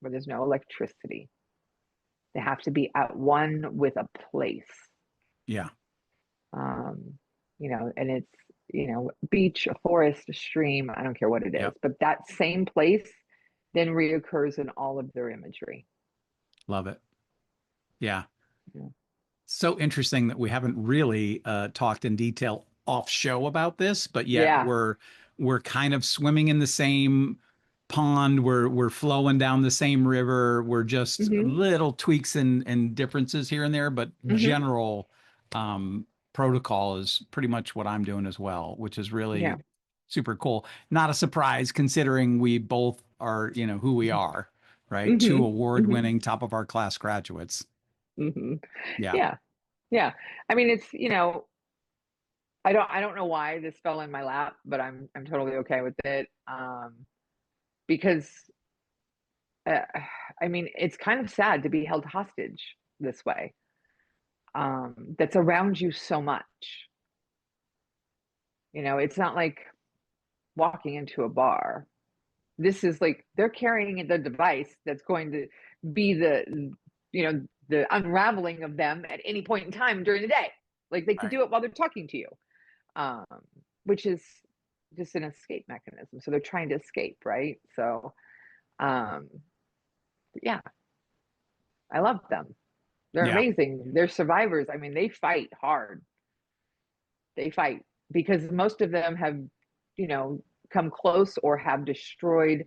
where there's no electricity. They have to be at one with a place. Yeah. um, and it's, beach, a forest, a stream, I don't care what it is, Yep. but that same place then reoccurs in all of their imagery. Love it. Yeah. Yeah. So interesting that we haven't really talked in detail off show about this, but yet Yeah. we're kind of swimming in the same pond. We're flowing down the same river. We're just Hmm. little tweaks and differences here and there, but Hmm. general protocol is pretty much what I'm doing as well, which is Yeah. really super cool. Not a surprise considering we both are, who we are, right? Two Hmm. Hmm. award-winning, top of our class graduates. Hmm. Yeah. Yeah. Yeah. I mean, it's, I don't know why this fell in my lap, but I'm totally okay with it. Because uh, I mean, it's kind of sad to be held hostage this way. That's around you so much. It's not like walking into a bar. This is like they're carrying the device that's going to be the unraveling of them at any point in time during the day. Like they could Right. do it while they're talking to you, um, which is just an escape mechanism. So they're trying to escape, right? So, um, yeah, I love them. They're Yeah. amazing. They're survivors. I mean, they fight hard. They fight because most of them have, you know, come close or have destroyed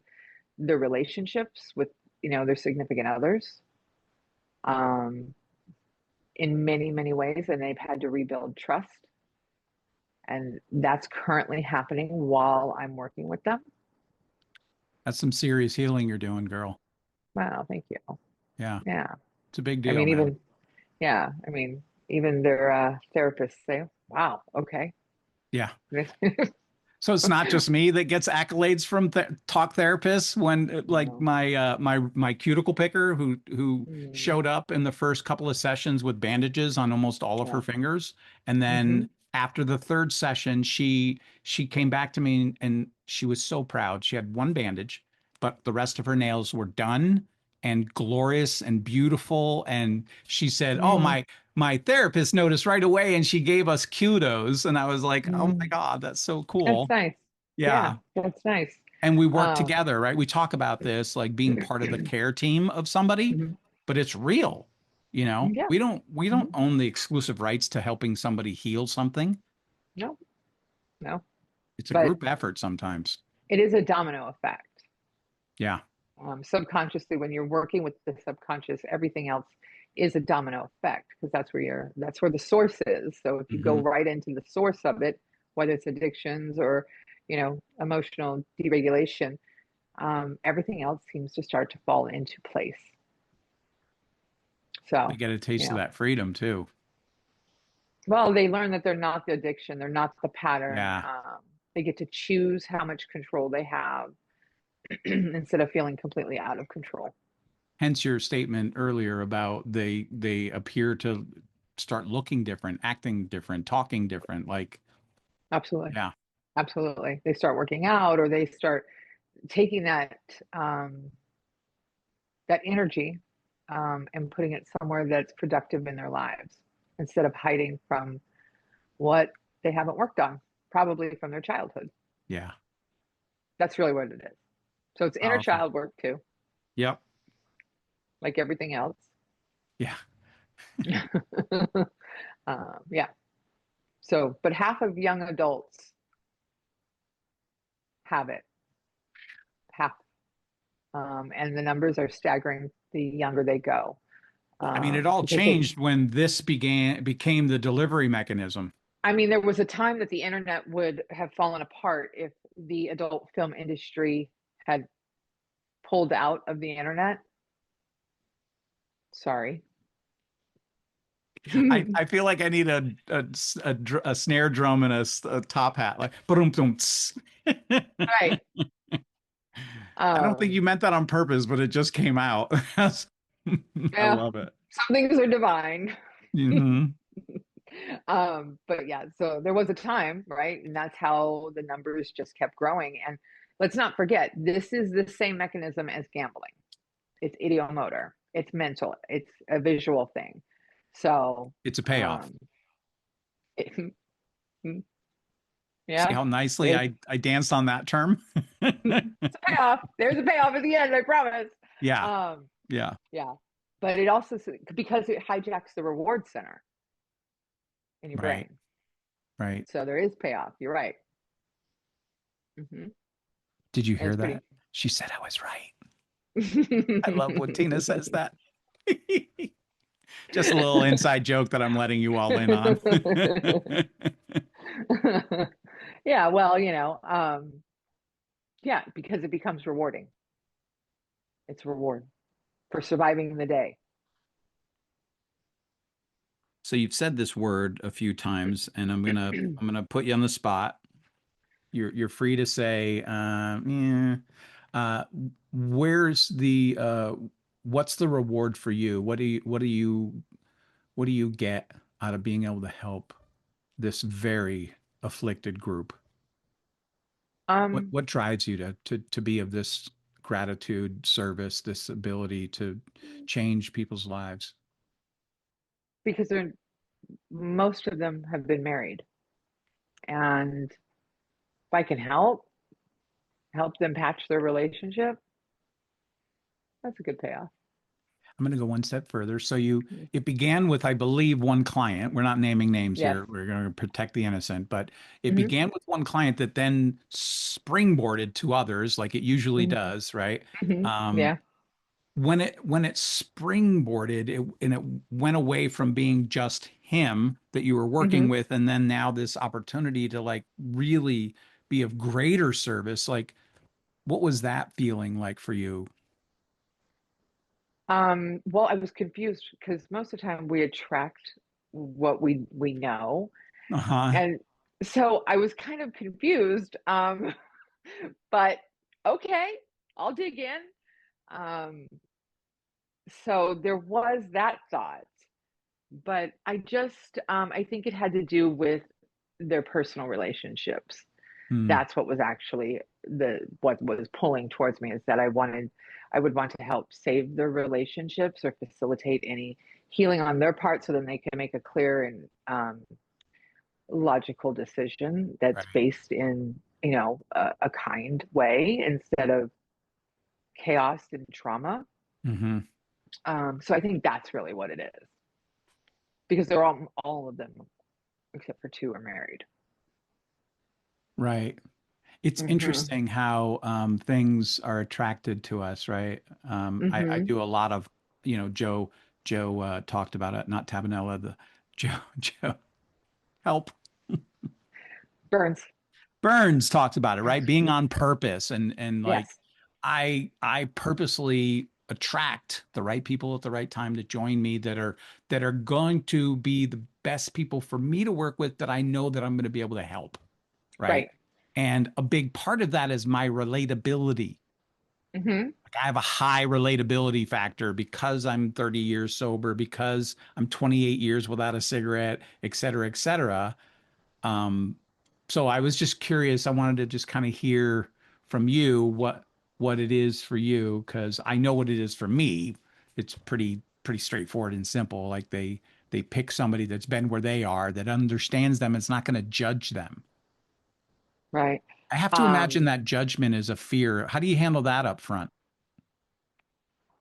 their relationships with, their significant others, um, in many, many ways, and they've had to rebuild trust. And that's currently happening while I'm working with them. That's some serious healing you're doing, girl. Wow, thank you. Yeah. Yeah. It's a big I deal, mean, man. even their therapists say, wow, okay. Yeah. So it's not just me that gets accolades from talk therapists when like No. my cuticle picker who Mm, showed up in the first couple of sessions with bandages on almost all of her yeah. fingers, and Hmm. then after the third session she came back to me and she was so proud. She had one bandage, but the rest of her nails were done and glorious and beautiful, and she said, "Oh, Mm, my therapist noticed right away and she gave us kudos." And I was like, "Oh my mm. God, that's so That's cool." nice. Yeah, Yeah. that's nice. And we work Um, together, right? We talk about this like being part of the care team of somebody, mhm. but it's real. Yeah. We don't Hmm. own the exclusive rights to helping somebody heal something. No, no. It's a But group effort sometimes. it is a domino effect. Yeah. Subconsciously, when you're working with the subconscious, everything else is a domino effect because that's where the source is. So if you go Hmm. right into the source of it, whether it's addictions or, emotional deregulation, everything else seems to start to fall into place. They So, get a you taste of know, that freedom too. well, they learn that they're not the addiction, they're not the pattern. Yeah. They get to choose how much control they have instead of feeling completely out of control. Hence your statement earlier about they appear to start looking different, acting different, talking different. Like, Absolutely. yeah, Absolutely. They start working out or they start taking um, that energy, and putting it somewhere that's productive in their lives instead of hiding from what they haven't worked on, probably from their childhood. yeah. That's really what it is. So it's inner Powerful. child work too, Yep. like everything else. Yeah. Yeah. So, but half of young adults have it, half. And the numbers are staggering the younger they go. I mean, it all because they, changed when this became the delivery mechanism. I mean, there was a time that the internet would have fallen apart if the adult film industry had pulled out of the internet. Sorry. I feel like I need a snare drum and a top hat, like boom boom. Right. I don't think you Um, meant that on purpose, but it just came out. I yeah, love it. some things are divine. Hmm. But yeah, so there was a time, right? And that's how the numbers just kept growing. And let's not forget, this is the same mechanism as gambling. It's ideomotor, it's mental, it's a visual thing. So, It's a payoff. it, See yeah, how nicely it's, I danced on that term? it's a payoff. There's a payoff at the end, I promise. Yeah, Um, yeah, yeah, but it also, because it hijacks the reward center in your right, brain. right. So there is payoff. You're right. Hmm. Did you And hear it's pretty. that? She said I was right. I love when Tina says that. Just a little inside joke that I'm letting you all in on. Yeah, well, yeah, because it becomes rewarding. It's reward for surviving the day. So you've said this word a few times, and I'm gonna put you on the spot. You're free to say, yeah. Uh, where's the what's the reward for you? What do you get out of being able to help this very afflicted group? Um, What drives you to be of this gratitude, service, this ability to change people's lives? because most of them have been married, and if I can help them patch their relationship, that's a good payoff. I'm going to go one step further. So it began with, I believe, one client. We're not naming names Yes. here. We're going to protect the innocent, but it Hmm. began with one client that then springboarded to others, like it usually Hmm. does, right? Hmm. Um, Yeah. when it springboarded, it went away from being just him that you were working Hmm. with, and then now this opportunity to like really be of greater service. Like, what was that feeling like for you? Well, I was confused because most of the time we attract what we know. Uh-huh. And so I was kind of confused. But okay, I'll dig in. Um, so there was that thought, but I think it had to do with their personal relationships. Hmm. That's what was actually what was pulling towards me, is that I would want to help save their relationships or facilitate any healing on their part so then they can make a clear and logical decision that's Right. based in, a kind way instead of chaos and trauma. Hmm. So I think that's really what it is, because they're all of them except for two are married. Right. It's Hmm. interesting how things are attracted to us, right? I Hmm. do a lot of, Joe talked about it, not Tabanella, the Joe, help. Burns. Burns talks about it, right? Being on purpose and like Yes. I purposely attract the right people at the right time to join me that are going to be the best people for me to work with that I know that I'm going to be able to help, right? Right. And a big part of that is my relatability. Hmm. Like I have a high relatability factor because I'm 30 years sober, because I'm 28 years without a cigarette, et cetera, et cetera. Um, so I was just curious. I wanted to just kind of hear from you what it is for you, because I know what it is for me. It's pretty straightforward and simple. Like they pick somebody that's been where they are, that understands them, it's not going to judge them. Right. I have to imagine Um, that judgment is a fear. How do you handle that up front?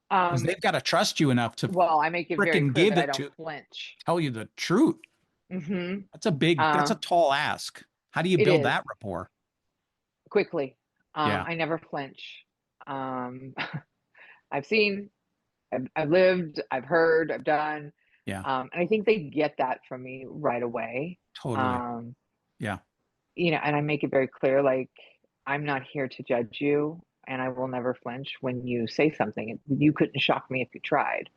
Because um, they've got to trust you enough to well, I make it very frickin' clear give that I it don't to flinch. tell you the truth. Hmm. That's a Uh, tall ask. How do you it build is that rapport? quickly. Yeah. I never flinch. Um, I've seen. I've lived, I've heard, I've done. Yeah, And I think they get that from me right away. totally. Um, Yeah. and I make it very clear, like, I'm not here to judge you, and I will never flinch when you say something. You couldn't shock me if you tried,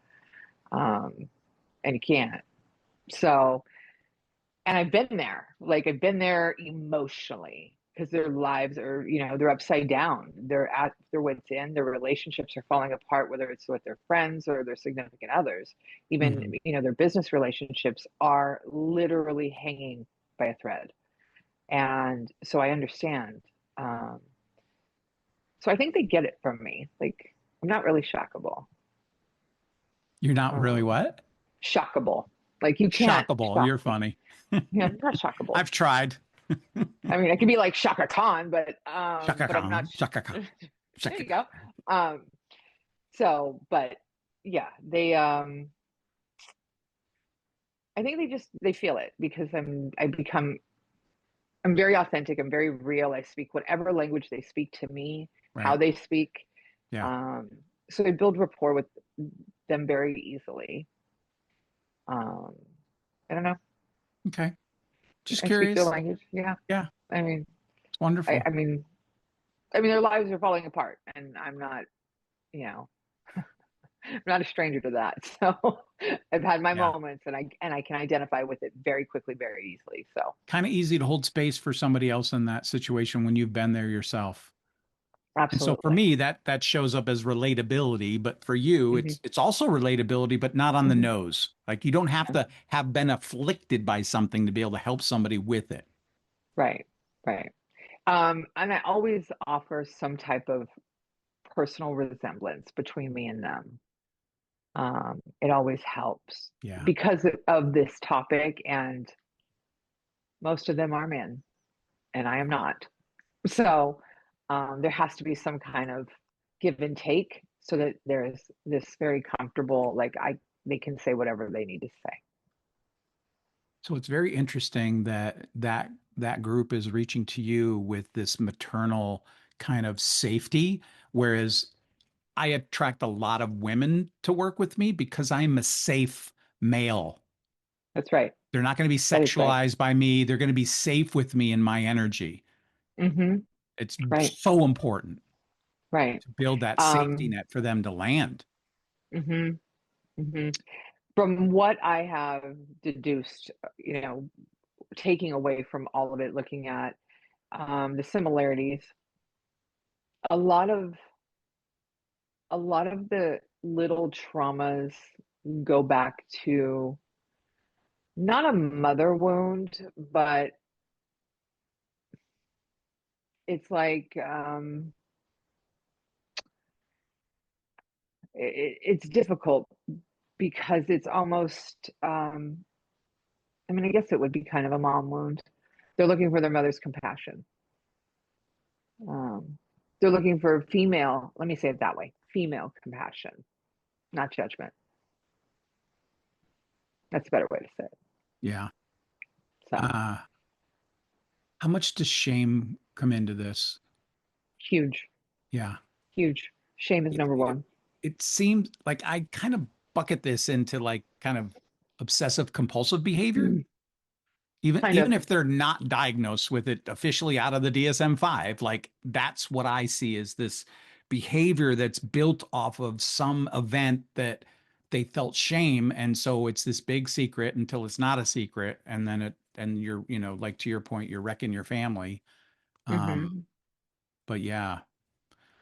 um, and you can't. So, and I've been there. Like, I've been there emotionally because their lives are, they're upside down. They're at their wits' end. Their relationships are falling apart, whether it's with their friends or their significant others. Even, Hmm. their business relationships are literally hanging by a thread. And so I understand. Um, so I think they get it from me. Like, I'm not really shockable. You're not really Um, what? Shockable. Like, you can't Shockable. shock You're me. funny. Yeah, I'm not shockable. I've tried. I mean, I could be like Shaka Khan, Shaka but I'm not. Khan. Shaka Khan. There Shaka you Khan. go. Um, but yeah, I think they feel it because I'm very authentic. I'm very real. I speak whatever language they speak to me, how Right. they speak. Yeah. Um, so I build rapport with them very easily. Um, I don't know. Okay. Just I speak their curious. language. Yeah. Yeah. I mean, It's wonderful. I mean, their lives are falling apart, and I'm not. You know, I'm not a stranger to that. So I've had my Yeah. moments, and I can identify with it very quickly, very easily. So Kind of easy to hold space for somebody else in that situation when you've been there yourself. And so for absolutely. me, that shows up as relatability, but for you, Hmm. it's also relatability, but not on the Hmm. nose. Like you don't have Yeah. to have been afflicted by something to be able to help somebody with it. Right. Right. And I always offer some type of personal resemblance between me and them. It always helps Yeah. because of this topic, and most of them are men, and I am not. So there has to be some kind of give and take so that there's this very comfortable, like, they can say whatever they need to say. So it's very interesting that group is reaching to you with this maternal kind of safety, whereas I attract a lot of women to work with me because I'm a safe male. That's right. They're not going to be That is right. sexualized by me. They're going to be safe with me in my energy. Hmm. It's Right. so important Right. to build that safety Um, net for them to land. hmm. Hmm. From what I have deduced, taking away from all of it, looking at the similarities, a lot of the little traumas go back to not a mother wound, but it's like it's difficult because it's almost I mean, I guess it would be kind of a mom wound. They're looking for their mother's compassion. Um, they're looking for female, let me say it that way, female compassion, not judgment. That's a better way to say it. Yeah. So Uh, how much does shame come into this? huge, Yeah. huge. Shame is It, number it, one. it seems like I kind of bucket this into like kind of obsessive compulsive behavior. Even Kind even of. if they're not diagnosed with it officially out of the DSM-5, like that's what I see as this behavior that's built off of some event that they felt shame. And so it's this big secret until it's not a secret. And then and you're, like to your point, you're wrecking your family. Um, Hmm. but yeah,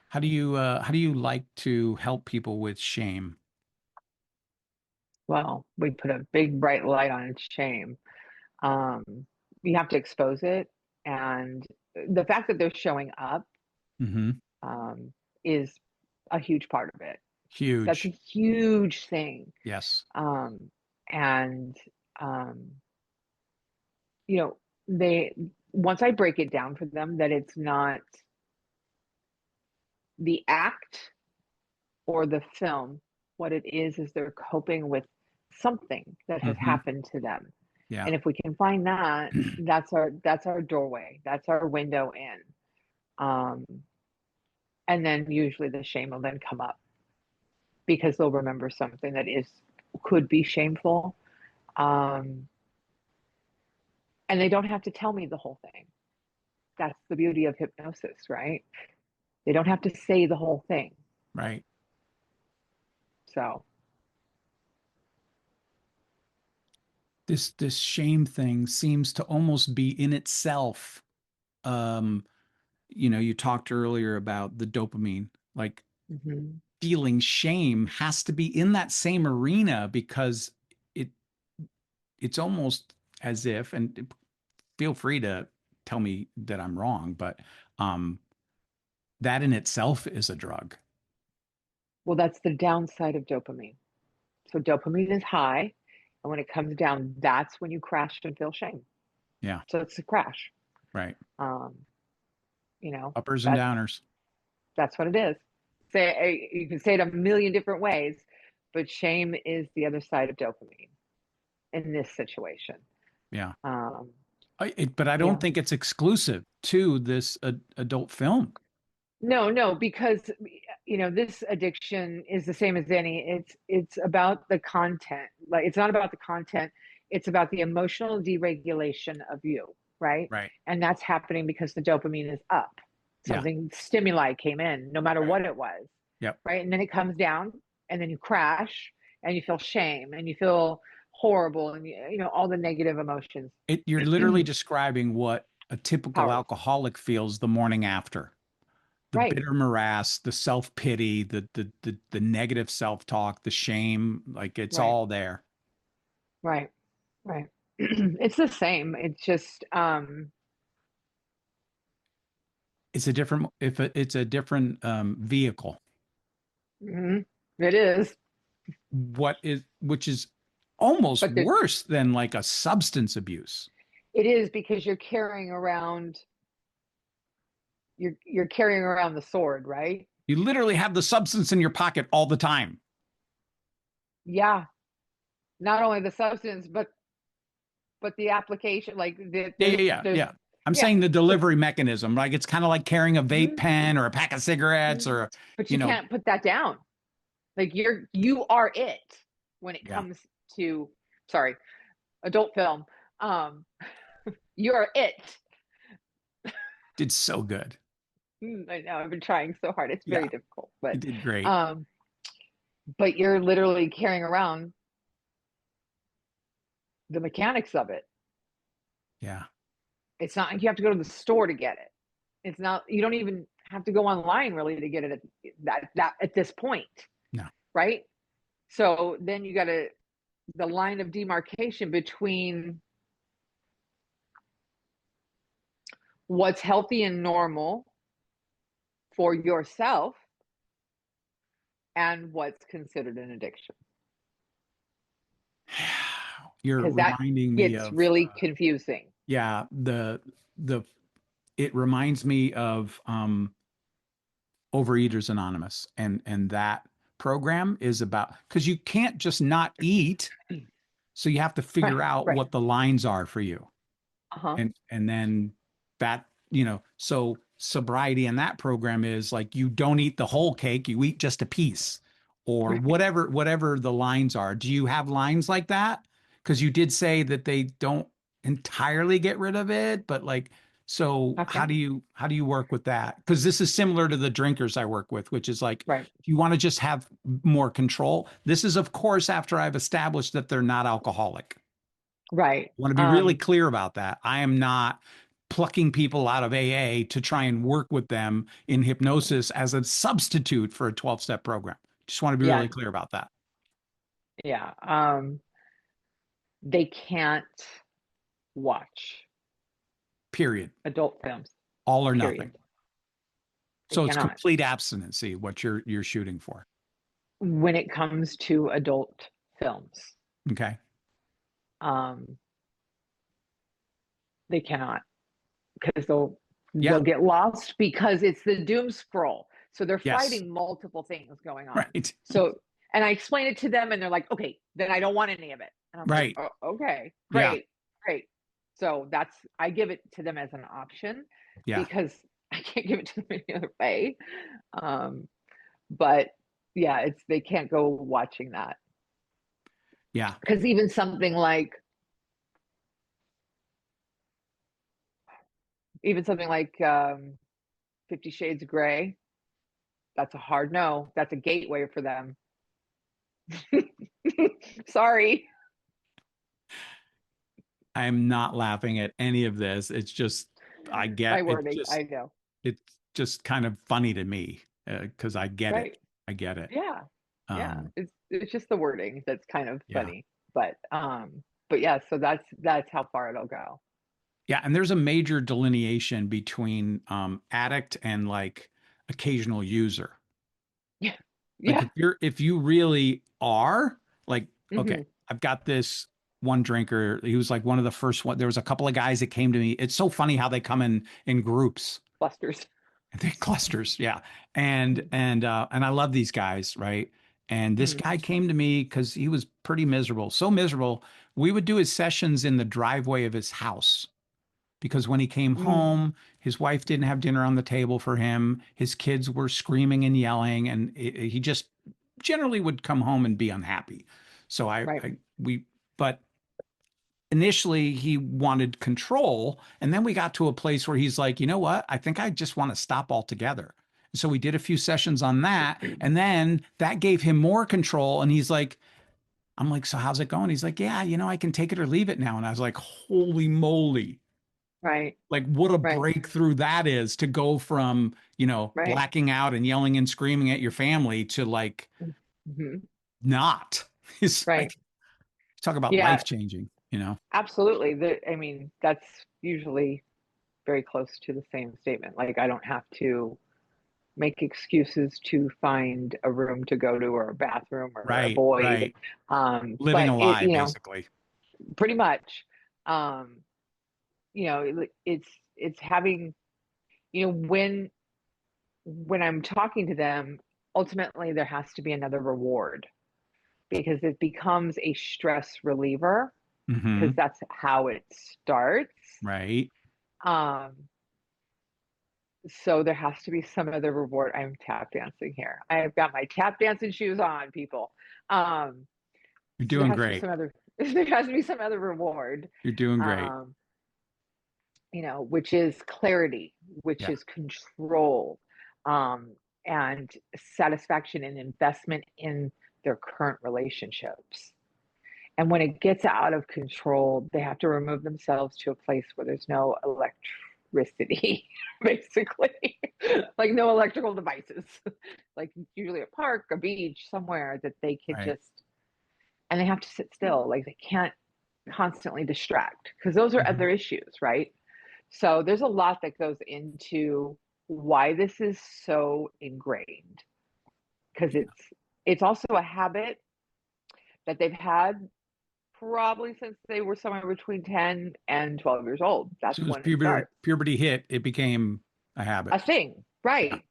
how do you like to help people with shame? Well, we put a big bright light on shame. Um, you have to expose it, and the fact that they're showing up Hmm. um, is a huge part of it. That's a Huge. huge thing. Yes. Um, and um, you know, they once I break it down for them that it's not the act or the film, what it is they're coping with something that has Hmm. happened to them. Yeah. And if we can find that, that's our doorway. That's our window in. Um, and then usually the shame will then come up because they'll remember something that could be shameful. Um, and they don't have to tell me the whole thing. That's the beauty of hypnosis, right? They don't have to say the whole thing. Right. So, This shame thing seems to almost be in itself. Um, you talked earlier about the dopamine, like mhm. feeling shame has to be in that same arena because it it's almost as if, and feel free to tell me that I'm wrong, but um, that in itself is a drug. Well, that's the downside of dopamine. So dopamine is high, and when it comes down, that's when you crash and feel shame. Yeah, So it's a crash. right. Um, you know, Uppers and that's downers. that's what it is. Say you can say it a million different ways, but shame is the other side of dopamine in this situation. Yeah. Um, But I don't yeah. think it's exclusive to this adult film. No, no, because this addiction is the same as any. It's about the content. Like it's not about the content, it's about the emotional deregulation of you, right? Right. And that's happening because the dopamine is up. Yeah. Something stimuli came in, no matter Right. what it was, Yep. right? And then it comes down and then you crash and you feel shame and you feel horrible and all the negative emotions. You're literally describing what a typical Powerless. alcoholic feels the morning after. The Right, bitter morass, the self-pity, the negative self-talk, the shame, like it's right, all there. right, right. It's the same. It's just It's a different if it's a different vehicle. mhm, it is. Which is almost But worse than like a substance abuse. it is because you're carrying around the sword, right? You literally have the substance in your pocket all the time. Yeah. Not only the substance, but the application, like Yeah, yeah, yeah, there's yeah. I'm yeah. saying the But delivery mechanism, like it's kind of like carrying a vape mhm, pen or a pack of cigarettes mhm. or, But you you know, can't put that down. Like you are it when it yeah, comes to, sorry, adult film. Um, you're it. did so good. I know I've been trying so hard. It's very Yeah, difficult, you but did great. um, but you're literally carrying around the mechanics of it. Yeah, It's not like you have to go to the store to get it. It's not, you don't even have to go online really to get it at that at this point, no, right? So then you got to the line of demarcation between what's healthy and normal for yourself and what's considered an addiction, you're because that reminding me gets of, really confusing. yeah, the, it reminds me of Overeaters Anonymous, and that program is about because you can't just not eat, so you have to Right, figure out right. what the lines are for you, Uh-huh. and then that so sobriety in that program is like you don't eat the whole cake, you eat just a piece, or Right. whatever the lines are. Do you have lines like that? Because you did say that they don't entirely get rid of it, but like, so Okay. how do you work with that? Because this is similar to the drinkers I work with, which is like, Right. if you want to just have more control, this is of course after I've established that they're not alcoholic. Right. I want to be really clear about that. I am not plucking people out of AA to try and work with them in hypnosis as a substitute for a 12-step program. Just want to be Yeah. really clear about that. Yeah. They can't watch Period. adult films, All or nothing. period. They So it's cannot. complete abstinency what you're shooting for. When it comes to adult films, Okay. um, they cannot, because they'll Yeah. get lost because it's the doom scroll. So they're Yes. fighting multiple things going on. Right. So, and I explain it to them, and they're like, "Okay, then I don't want any of it." And I'm like, Right. "Oh, okay, Yeah. great, great." So I give it to them as an option Yeah. because I can't give it to them any other way. Um, but yeah, it's they can't go watching that. Yeah. Because even something like 50 Shades of Grey, that's a hard no. That's a gateway for them. Sorry. I'm not laughing at any of this. It's just, I get My wording, I know. it's just kind of funny to me because I get it. Right. I get it. Yeah. Yeah. Um, It's just the wording that's kind of yeah. funny. But yeah, so that's how far it'll go. Yeah. And there's a major delineation between addict and like occasional user. Yeah. Like Yeah. if you really are like, okay, Hmm. I've got this one drinker. He was like one of the first one. There was a couple of guys that came to me. It's so funny how they come in groups. Clusters. They clusters, yeah. And I love these guys, right? And this Mm-hmm. guy came to me because he was pretty miserable, so miserable. We would do his sessions in the driveway of his house because when he came Mm. home, his wife didn't have dinner on the table for him. His kids were screaming and yelling, and he just generally would come home and be unhappy. So Right. but initially he wanted control. And then we got to a place where he's like, you know what? I think I just want to stop altogether. So we did a few sessions on that. And then that gave him more control. And he's like, I'm like, so how's it going? He's like, yeah, I can take it or leave it now. And I was like, holy moly. Right. Like, what a Right. breakthrough that is to go from, Right. blacking out and yelling and screaming at your family to like Hmm. not. It's Right. like, talk about Yeah, life changing. absolutely. I mean, that's usually very close to the same statement. Like, I don't have to make excuses to find a room to go to or a bathroom or Right, avoid. right. Living But a lie, basically. pretty much, um, it's having, when I'm talking to them, ultimately there has to be another reward because it becomes a stress reliever because Hmm. that's how it starts. Right. Um, so there has to be some other reward. I'm tap dancing here. I've got my tap dancing shoes on, people. Um, You're so there doing has to be great. some other there has to be some other reward. You're doing great. Um, which is clarity, which Yeah. is control, um, and satisfaction and investment in their current relationships. And when it gets out of control, they have to remove themselves to a place where there's no electricity, basically, like no electrical devices, like usually a park, a beach, somewhere that they could Right. just, and they have to sit still. Like they can't constantly distract because those are Mhm. other issues, right? So there's a lot that goes into why this is so ingrained because Yeah. it's also a habit that they've had probably since they were somewhere between 10 and 12 years old. As That's soon as when it puberty starts. puberty hit, it became a A habit. thing. Yeah. Right.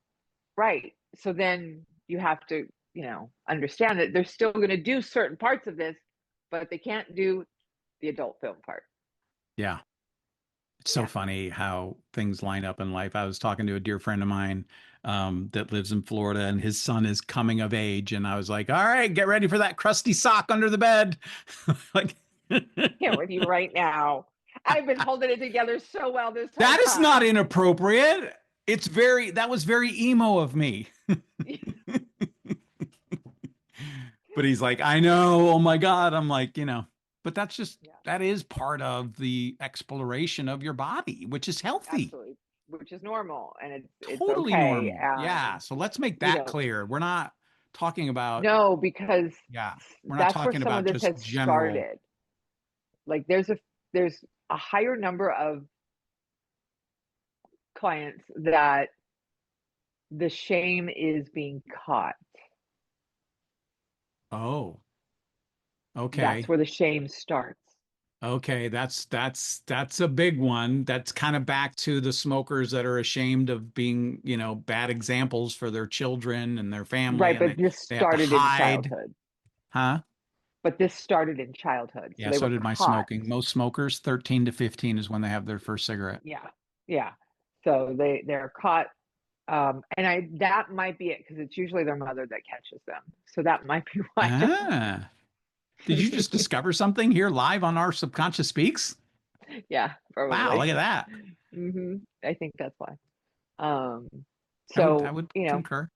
Right. So then you have to, understand that they're still going to do certain parts of this, but they can't do the adult film part. Yeah. It's so Yeah. funny how things line up in life. I was talking to a dear friend of mine that lives in Florida, and his son is coming of age. And I was like, all right, get ready for that crusty sock under the bed. Like, Here with you right now. I've been holding it together so well this whole that is not time. inappropriate. That was very emo of me. But he's like, I know. Oh my God. I'm like, but Yeah, that is part of the exploration of your body, which is healthy, absolutely. Which is normal and it's totally okay. normal. Yeah. And So let's make you that know, clear. We're not talking about, no, because yeah, we're not that's where talking some of about this just has general. started. Like there's a higher number of clients that the shame is being caught. Oh, That's okay. where the shame starts. Okay, that's a big one. That's kind of back to the smokers that are ashamed of being, bad examples for their children and their family, Right, and but they this they have to started in hide, childhood. huh? But this started in childhood. So Yeah, they so were did my caught. smoking. Most smokers, 13 to 15 is when they have their first cigarette. Yeah. Yeah. So they're caught And that might be it because it's usually their mother that catches them. So that might be why. Ah, did you just discover something here live on our Subconscious Speaks? Yeah, Wow, look probably. at that. I think that's why. Um, I so, would you know, concur.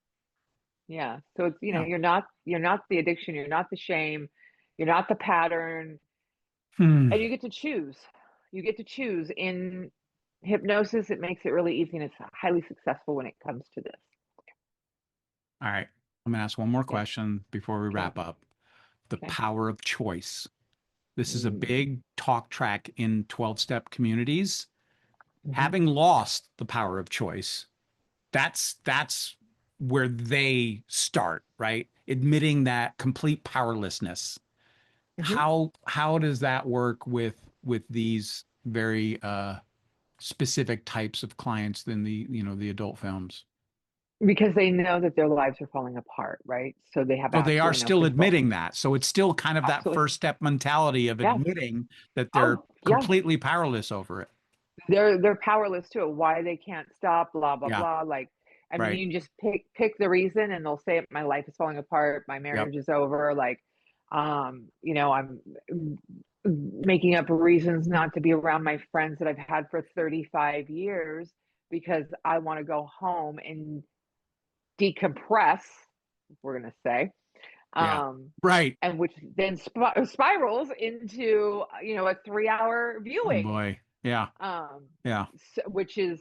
yeah. So it's, Yeah. you're not the addiction, you're not the shame, you're not the pattern, Hmm. and you get to choose. You get to choose in hypnosis. It makes it really easy and it's highly successful when it comes to this. All right. I'm gonna ask one more Yeah. question before we Okay. wrap up. The Okay. power of choice. This is a Mm. big talk track in 12-step communities. Hmm. Having lost the power of choice, that's where they start, right? Admitting that complete powerlessness. Hmm. How does that work with these very specific types of clients than the adult films? Because they know that their lives are falling apart, right? So they have So they are absolutely no still control. admitting that. So it's still kind of that Absolutely. first step mentality of Yes. admitting that they're Oh, yes. completely powerless over it. They're powerless to it. Why they can't stop, blah, blah, Yeah, blah. Like, I mean, right. you just pick the reason and they'll say my life is falling apart, my Yep. marriage is over, like, I'm making up reasons not to be around my friends that I've had for 35 years because I want to go home and decompress, we're gonna say. Yeah. Um, Right. and which then spirals into a 3-hour Oh viewing, boy. Yeah. um, Yeah. which is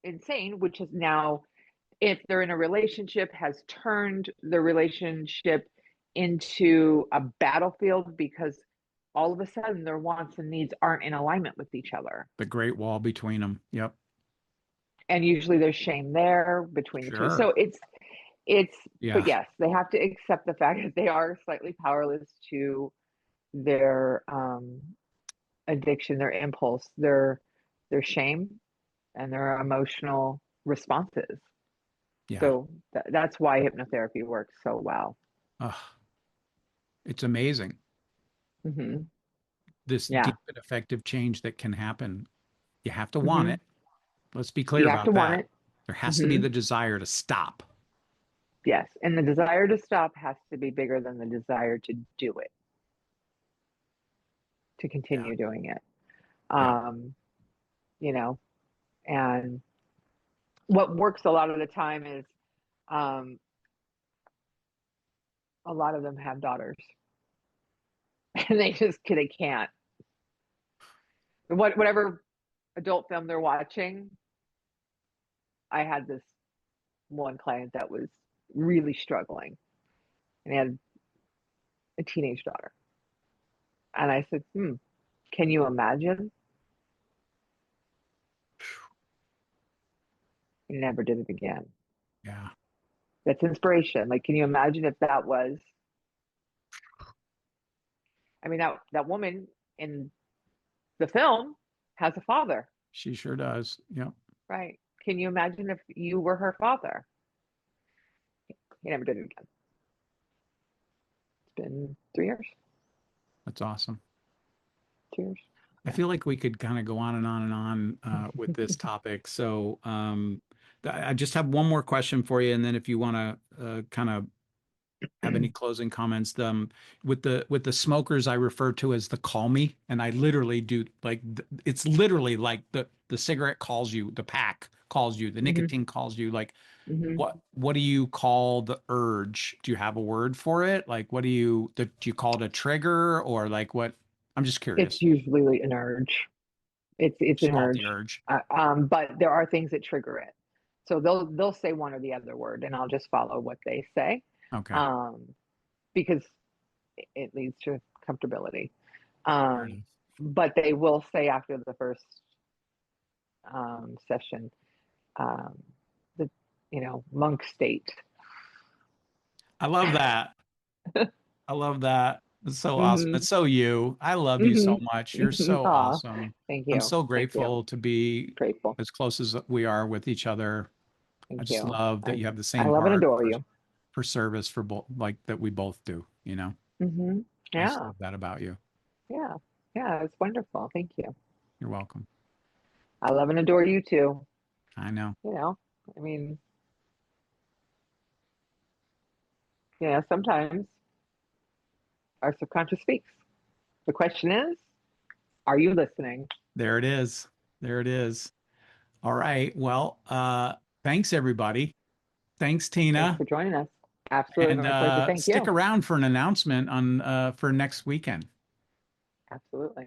insane, which is now, if they're in a relationship, has turned the relationship into a battlefield because all of a sudden their wants and needs aren't in alignment with each other. The great wall between them. Yep. And usually there's shame there between the two. Sure. So it's but Yeah. yes, they have to accept the fact that they are slightly powerless to their addiction, their impulse, their shame, and their emotional responses. Yeah. So that's why hypnotherapy works so well. Ugh, it's amazing. Hmm. This Yeah. deep and effective change that can happen. You have to want Hmm. it. Let's be clear You have to about want that. it. There has to be Hmm. the desire to stop. Yes. And the desire to stop has to be bigger than the desire to do it, to Yeah. continue doing it. Yeah. Um, you know, and what works a lot of the time is um, a lot of them have daughters and they can't. Whatever adult film they're watching, I had this one client that was really struggling and he had a teenage daughter. And I said, can you imagine? He never did it again. Yeah. That's inspiration. Like, can you imagine if that was, I mean, that woman in the film has a father, She sure does. Yep. right? Can you imagine if you were her father? He never did it again. It's been 3 years, That's awesome. 2 years. I Yeah. feel like we could kind of go on and on and on with this topic. So I just have one more question for you, and then if you want to kind of have any closing comments, with the smokers, I refer to as the call me, and I literally do like it's literally like the cigarette calls you, the pack calls you, the Hmm. nicotine calls you. Like Hmm. what do you call the urge? Do you have a word for it? Like do you call it a trigger or like what? I'm just It's curious. usually an urge. It's Just an call it the urge, urge. but there are things that trigger it. So they'll say one or the other word, and I'll just follow what they say, Okay. um, because it leads to comfortability. Fair Um, enough. but they will say after the first session, um, the monk state. I love that. I love that. It's so awesome. Hmm. It's so you. I love you Hmm. so much. You're so Aw, awesome. thank I'm you, so thank you, grateful to be grateful, as close as we are with each other. I thank just you. love that I you have the I same love and heart adore for you. service for both, like that we both do, you know? Hmm. I just Yeah, love that about you. yeah, yeah. It's wonderful. Thank you. You're welcome. I love and adore you too. I know. You know. I mean, sometimes our subconscious speaks. The question is, are you listening? There it is. There it is. All right. Well, thanks everybody. Thanks, Thanks Tina. for joining us. Absolutely, And my pleasure. Thank stick you. around for an announcement on for next weekend. Absolutely.